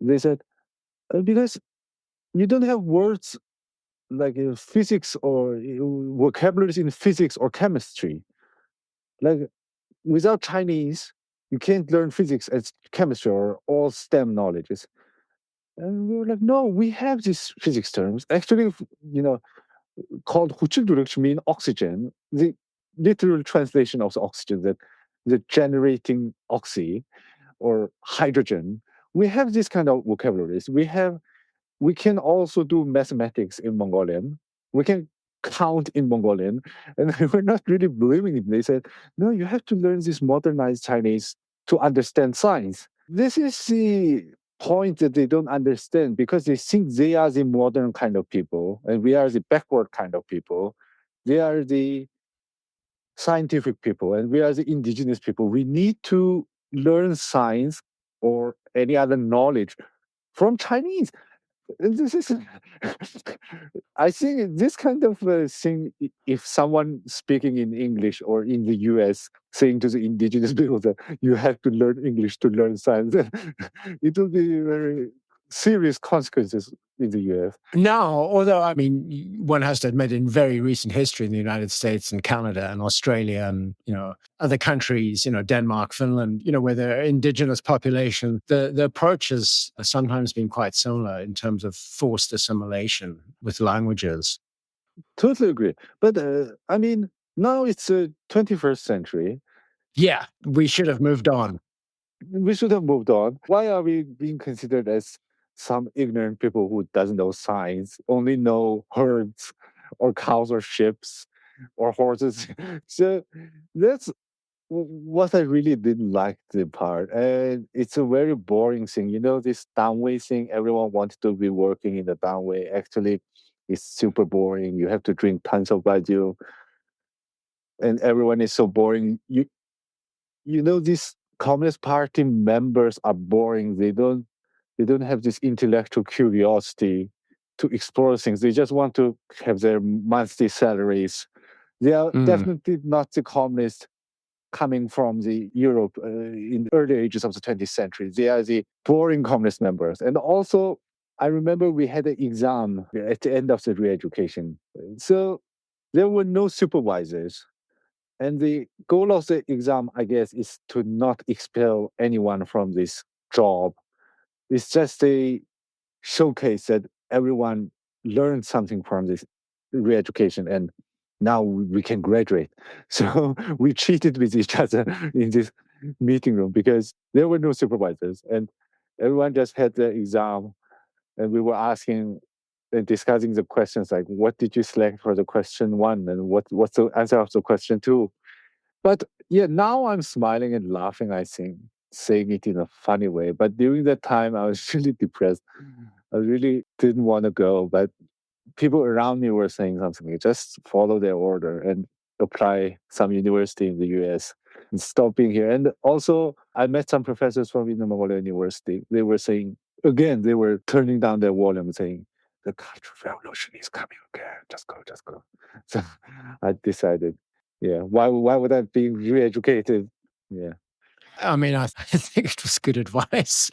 They said, because you don't have words like physics or vocabularies in physics or chemistry. Like without Chinese, you can't learn physics and chemistry or all STEM knowledges. And we were like, no, we have these physics terms. Actually, called huchilduruk mean oxygen. The literal translation of the oxygen, that the generating oxy or hydrogen. We have this kind of vocabularies. We can also do mathematics in Mongolian. We can count in Mongolian. And they were not really believing it. They said, no, you have to learn this modernized Chinese to understand science. This is the point that they don't understand because they think they are the modern kind of people and we are the backward kind of people. They are the scientific people and we are the indigenous people. We need to learn science or any other knowledge from Chinese. This is, I think this kind of thing, if someone speaking in English or in the US saying to the indigenous people that you have to learn English to learn science, it will be very serious consequences in the US. Now, although, I mean, one has to admit in very recent history in the United States and Canada and Australia and, other countries, Denmark, Finland, where there are indigenous population, the approach has sometimes been quite similar in terms of forced assimilation with languages. Totally agree. But I mean, now it's the 21st century. Yeah, we should have moved on. We should have moved on. Why are we being considered as some ignorant people who doesn't know science, only know herds or cows or ships or horses? So that's what I really didn't like the part. And it's a very boring thing. This downway thing, everyone wanted to be working in the downway. Actually, it's super boring. You have to drink tons of baijiu. And everyone is so boring. These Communist Party members are boring. They don't have this intellectual curiosity to explore things. They just want to have their monthly salaries. They are definitely not the communists coming from the Europe in the early ages of the 20th century. They are the boring communist members. And also, I remember we had an exam at the end of the re-education. So there were no supervisors. And the goal of the exam, I guess, is to not expel anyone from this job. It's just a showcase that everyone learned something from this re-education and now we can graduate. So we cheated with each other in this meeting room because there were no supervisors and everyone just had the exam and we were asking and discussing the questions like, what did you select for the question one and what's the answer of the question two? But yeah, now I'm smiling and laughing, I think, saying it in a funny way. But during that time, I was really depressed. I really didn't want to go. But people around me were saying something like, just follow their order and apply some university in the US and stop being here. And also, I met some professors from Inner Mongolia University. They were saying, again, they were turning down their volume, saying, the Cultural Revolution is coming again. Just go, just go. So I decided, yeah, why would I be re-educated? Yeah. I mean, I think it was good advice.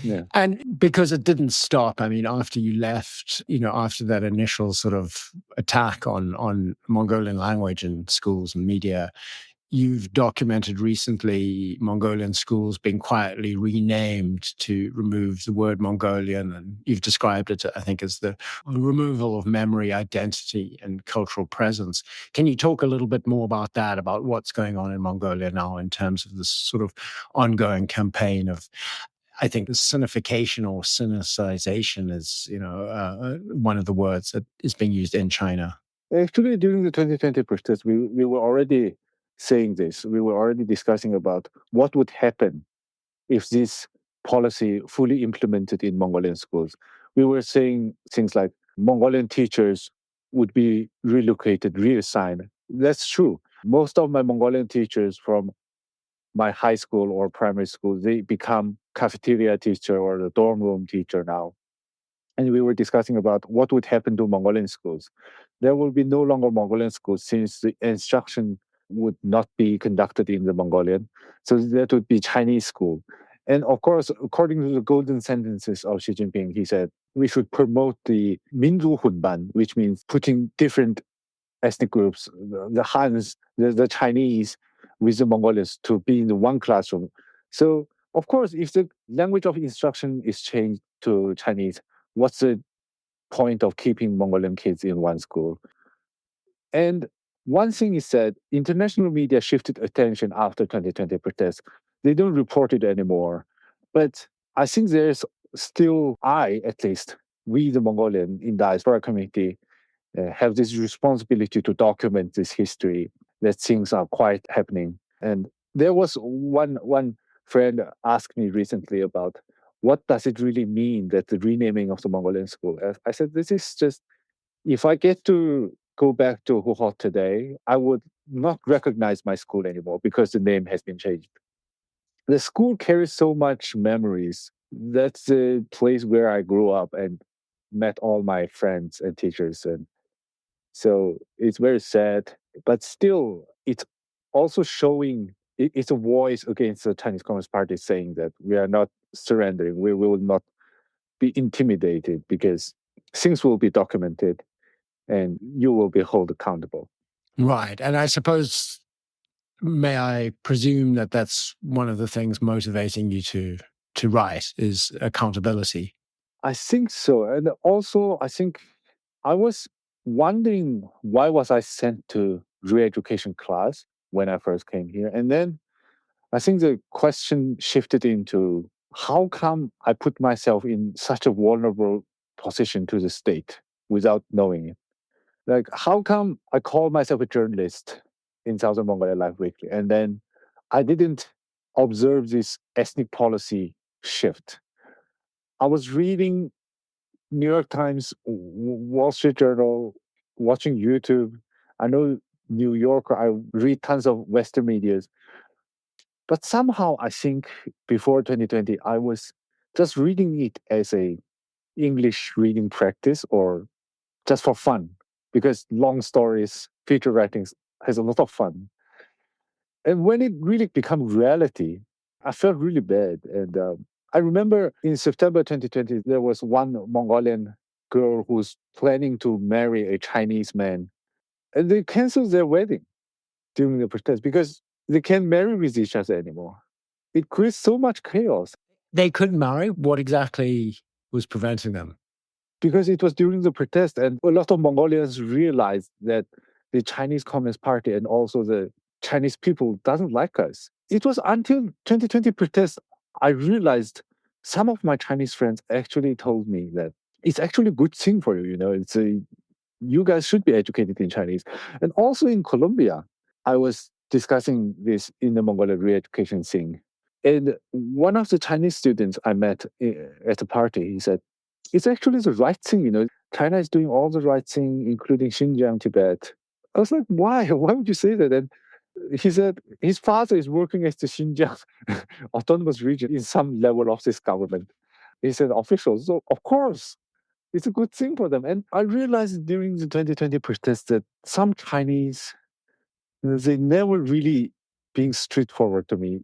Yeah. And because it didn't stop, I mean, after you left, after that initial sort of attack on Mongolian language in schools and media, you've documented recently Mongolian schools being quietly renamed to remove the word Mongolian. And you've described it, I think, as the removal of memory, identity, and cultural presence. Can you talk a little bit more about that, about what's going on in Mongolia now in terms of this sort of ongoing campaign of, I think, sinification or sinicization is, one of the words that is being used in China? Actually, during the 2020 protests, we were already saying this. We were already discussing about what would happen if this policy fully implemented in Mongolian schools. we were saying things like Mongolian teachers would be relocated, reassigned. That's true. Most of my Mongolian teachers from my high school or primary school, they become cafeteria teacher or the dorm room teacher now. And we were discussing about what would happen to Mongolian schools. There will be no longer Mongolian schools since the instruction would not be conducted in the Mongolian. So that would be Chinese school. And of course, according to the golden sentences of Xi Jinping, he said we should promote the Minzu Hunban, which means putting different ethnic groups, the Hans, the Chinese, with the Mongolians to be in the one classroom. So, of course, if the language of instruction is changed to Chinese, what's the point of keeping Mongolian kids in one school? And one thing is that international media shifted attention after 2020 protests. They don't report it anymore. But I think there's still, at least, we the Mongolian in diaspora community, have this responsibility to document this history, that things are quite happening. And there was one friend asked me recently about what does it really mean that the renaming of the Mongolian school. I said, this is just, if I get to go back to Hohhot today, I would not recognize my school anymore because the name has been changed. The school carries so much memories. That's the place where I grew up and met all my friends and teachers. And so it's very sad, but still, it's also showing it's a voice against the Chinese Communist Party saying that we are not surrendering, we will not be intimidated because things will be documented and you will be held accountable. Right. And I suppose, may I presume that that's one of the things motivating you to write is accountability? I think so. And also, I think I was wondering why was I sent to re-education class when I first came here. And then I think the question shifted into how come I put myself in such a vulnerable position to the state without knowing it? Like, how come I call myself a journalist in Southern Mongolia Life Weekly and then I didn't observe this ethnic policy shift? I was reading New York Times, Wall Street Journal, watching YouTube. I know New Yorker, I read tons of Western medias. But somehow I think before 2020, I was just reading it as a English reading practice or just for fun, because long stories, feature writings has a lot of fun. And when it really became reality, I felt really bad. And I remember in September 2020, there was one Mongolian girl who's planning to marry a Chinese man, and they canceled their wedding during the protest because they can't marry with each other anymore. It creates so much chaos. They couldn't marry? What exactly was preventing them? Because it was during the protest, and a lot of Mongolians realized that the Chinese Communist Party and also the Chinese people doesn't like us. It was until 2020 protests I realized some of my Chinese friends actually told me that it's actually a good thing for you. You know, you guys should be educated in Chinese, and also in Colombia. I was discussing this in the Mongolian re-education thing, and one of the Chinese students I met at a party, he said, it's actually the right thing, you know. China is doing all the right thing, including Xinjiang, Tibet. I was like, why? Why would you say that? And he said his father is working as the Xinjiang autonomous region in some level of this government. He said official. So of course, it's a good thing for them. And I realized during the 2020 protests that some Chinese, they never really being straightforward to me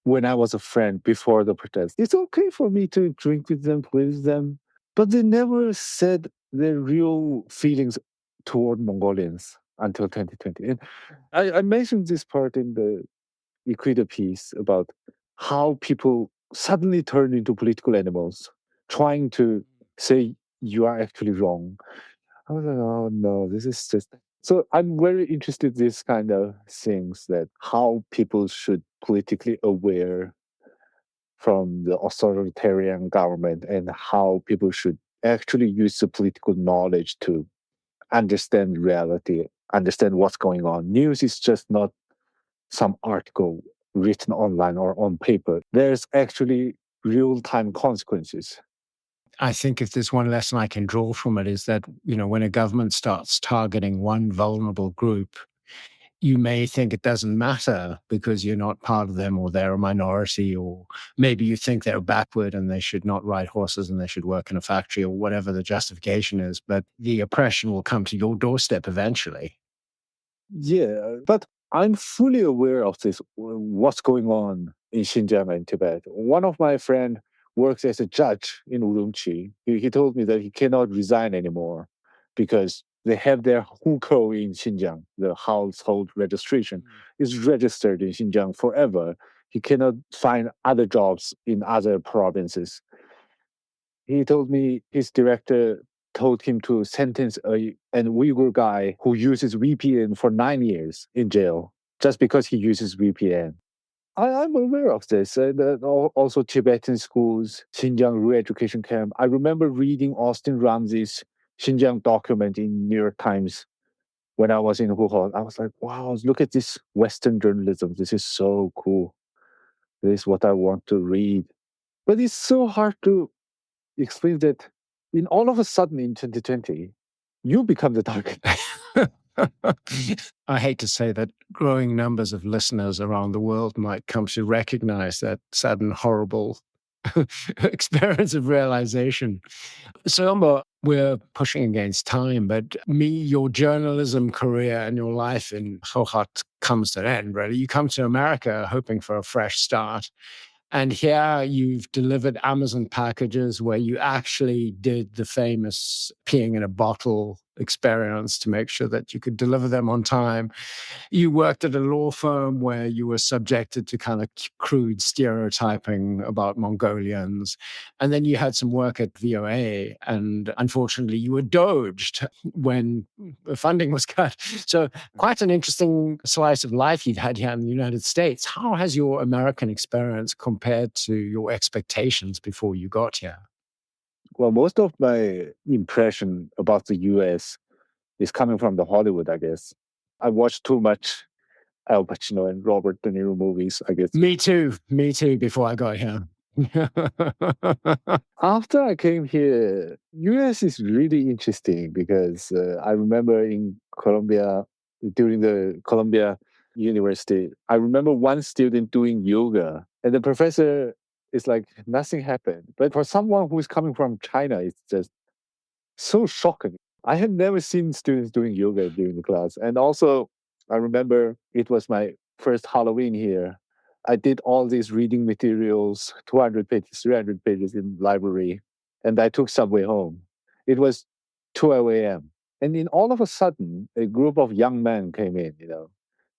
when I was a friend before the protest. It's okay for me to drink with them, play with them, but they never said their real feelings toward Mongolians until 2020. And I mentioned this part in the Equida piece about how people suddenly turn into political animals, trying to say you are actually wrong. I was like, oh no, this is just. So I'm very interested in this kind of things, that how people should politically aware from the authoritarian government and how people should actually use the political knowledge to understand reality, understand what's going on. News is just not some article written online or on paper. There's actually real time consequences. I think if there's one lesson I can draw from it is that, when a government starts targeting one vulnerable group, you may think it doesn't matter because you're not part of them or they're a minority, or maybe you think they're backward and they should not ride horses and they should work in a factory or whatever the justification is. But the oppression will come to your doorstep eventually. Yeah, but I'm fully aware of this, what's going on in Xinjiang and Tibet. One of my friend works as a judge in Urumqi. He told me that he cannot resign anymore because they have their hukou in Xinjiang. The household registration is registered in Xinjiang forever. He cannot find other jobs in other provinces. He told me his director told him to sentence an Uyghur guy who uses VPN for 9 years in jail just because he uses VPN. I'm aware of this. And also Tibetan schools, Xinjiang re-education camp. I remember reading Austin Ramsey's Xinjiang document in New York Times when I was in Hohhot. I was like, wow, look at this Western journalism. This is so cool. This is what I want to read. But it's so hard to explain that in all of a sudden in 2020, you become the target. I hate to say that growing numbers of listeners around the world might come to recognize that sudden horrible experience of realization. So, Umbo, we're pushing against time, but your journalism career and your life in Hohhot comes to an end, really. You come to America hoping for a fresh start. And here you've delivered Amazon packages where you actually did the famous peeing in a bottle experience to make sure that you could deliver them on time. You worked at a law firm where you were subjected to kind of crude stereotyping about Mongolians. And then you had some work at VOA, and unfortunately you were doged when the funding was cut. So quite an interesting slice of life you've had here in the United States. How has your American experience compared to your expectations before you got here? Well, most of my impression about the US is coming from the Hollywood, I guess. I watched too much Al Pacino and Robert De Niro movies, I guess. Me too, before I got here. After I came here, US is really interesting because I remember in Columbia, during the Columbia University, I remember one student doing yoga, and the professor is like, nothing happened. But for someone who is coming from China, it's just so shocking. I had never seen students doing yoga during the class. And also, I remember it was my first Halloween here. I did all these reading materials, 200 pages, 300 pages in library, and I took subway home. It was 12 a.m. And then all of a sudden, a group of young men came in,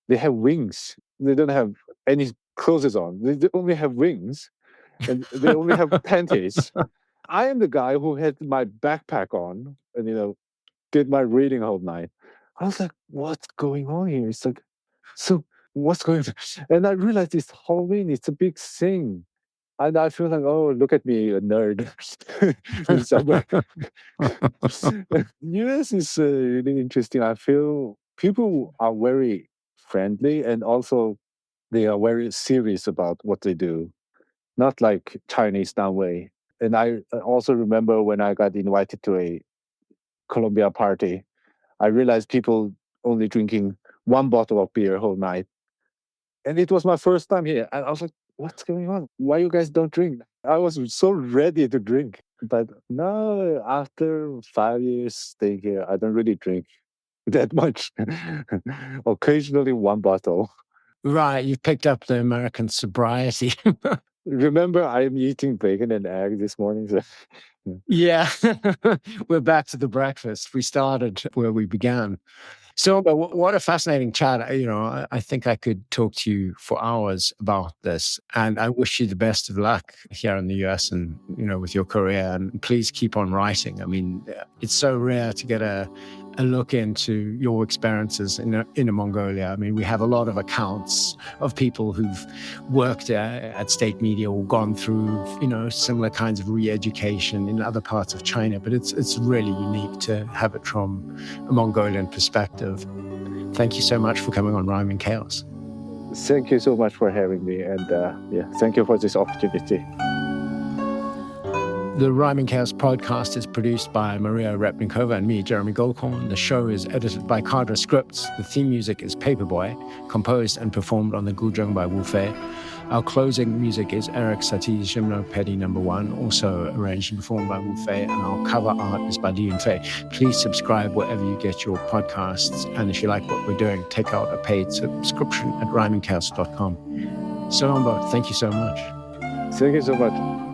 They have wings. They don't have any clothes on. They only have wings, and they only have panties. I am the guy who had my backpack on and, did my reading all night. I was like, what's going on here? It's like, so what's going on? And I realized it's Halloween, it's a big thing. And I feel like, oh, look at me, a nerd in somewhere. US is really interesting. I feel people are very friendly and also they are very serious about what they do, not like Chinese that way. And I also remember when I got invited to a Columbia party, I realized people only drinking one bottle of beer whole night. And it was my first time here. And I was like, what's going on? Why you guys don't drink? I was so ready to drink. But no, after 5 years staying here, I don't really drink that much. Occasionally one bottle. Right, you've picked up the American sobriety. Remember, I'm eating bacon and egg this morning. So. Yeah, we're back to the breakfast. We started where we began. So, but what a fascinating chat. I think I could talk to you for hours about this. And I wish you the best of luck here in the US and, with your career. And please keep on writing. I mean, it's so rare to get a look into your experiences in Mongolia. I mean, we have a lot of accounts of people who've worked at state media or gone through, similar kinds of re-education in other parts of China. But it's really unique to have it from a Mongolian perspective. Thank you so much for coming on Rhyme and Chaos. Thank you so much for having me. And thank you for this opportunity. The Rhyming Chaos podcast is produced by Maria Repnikova and me, Jeremy Goldkorn. The show is edited by Cadre Scripts. The theme music is Paperboy, composed and performed on the Guzheng by Wu Fei. Our closing music is Eric Satie's Shimno Petty No. 1, also arranged and performed by Wu Fei, and our cover art is by Li Fei. Please subscribe wherever you get your podcasts, and if you like what we're doing, take out a paid subscription at rhymingchaos.com. So, Umbo, thank you so much. Thank you so much.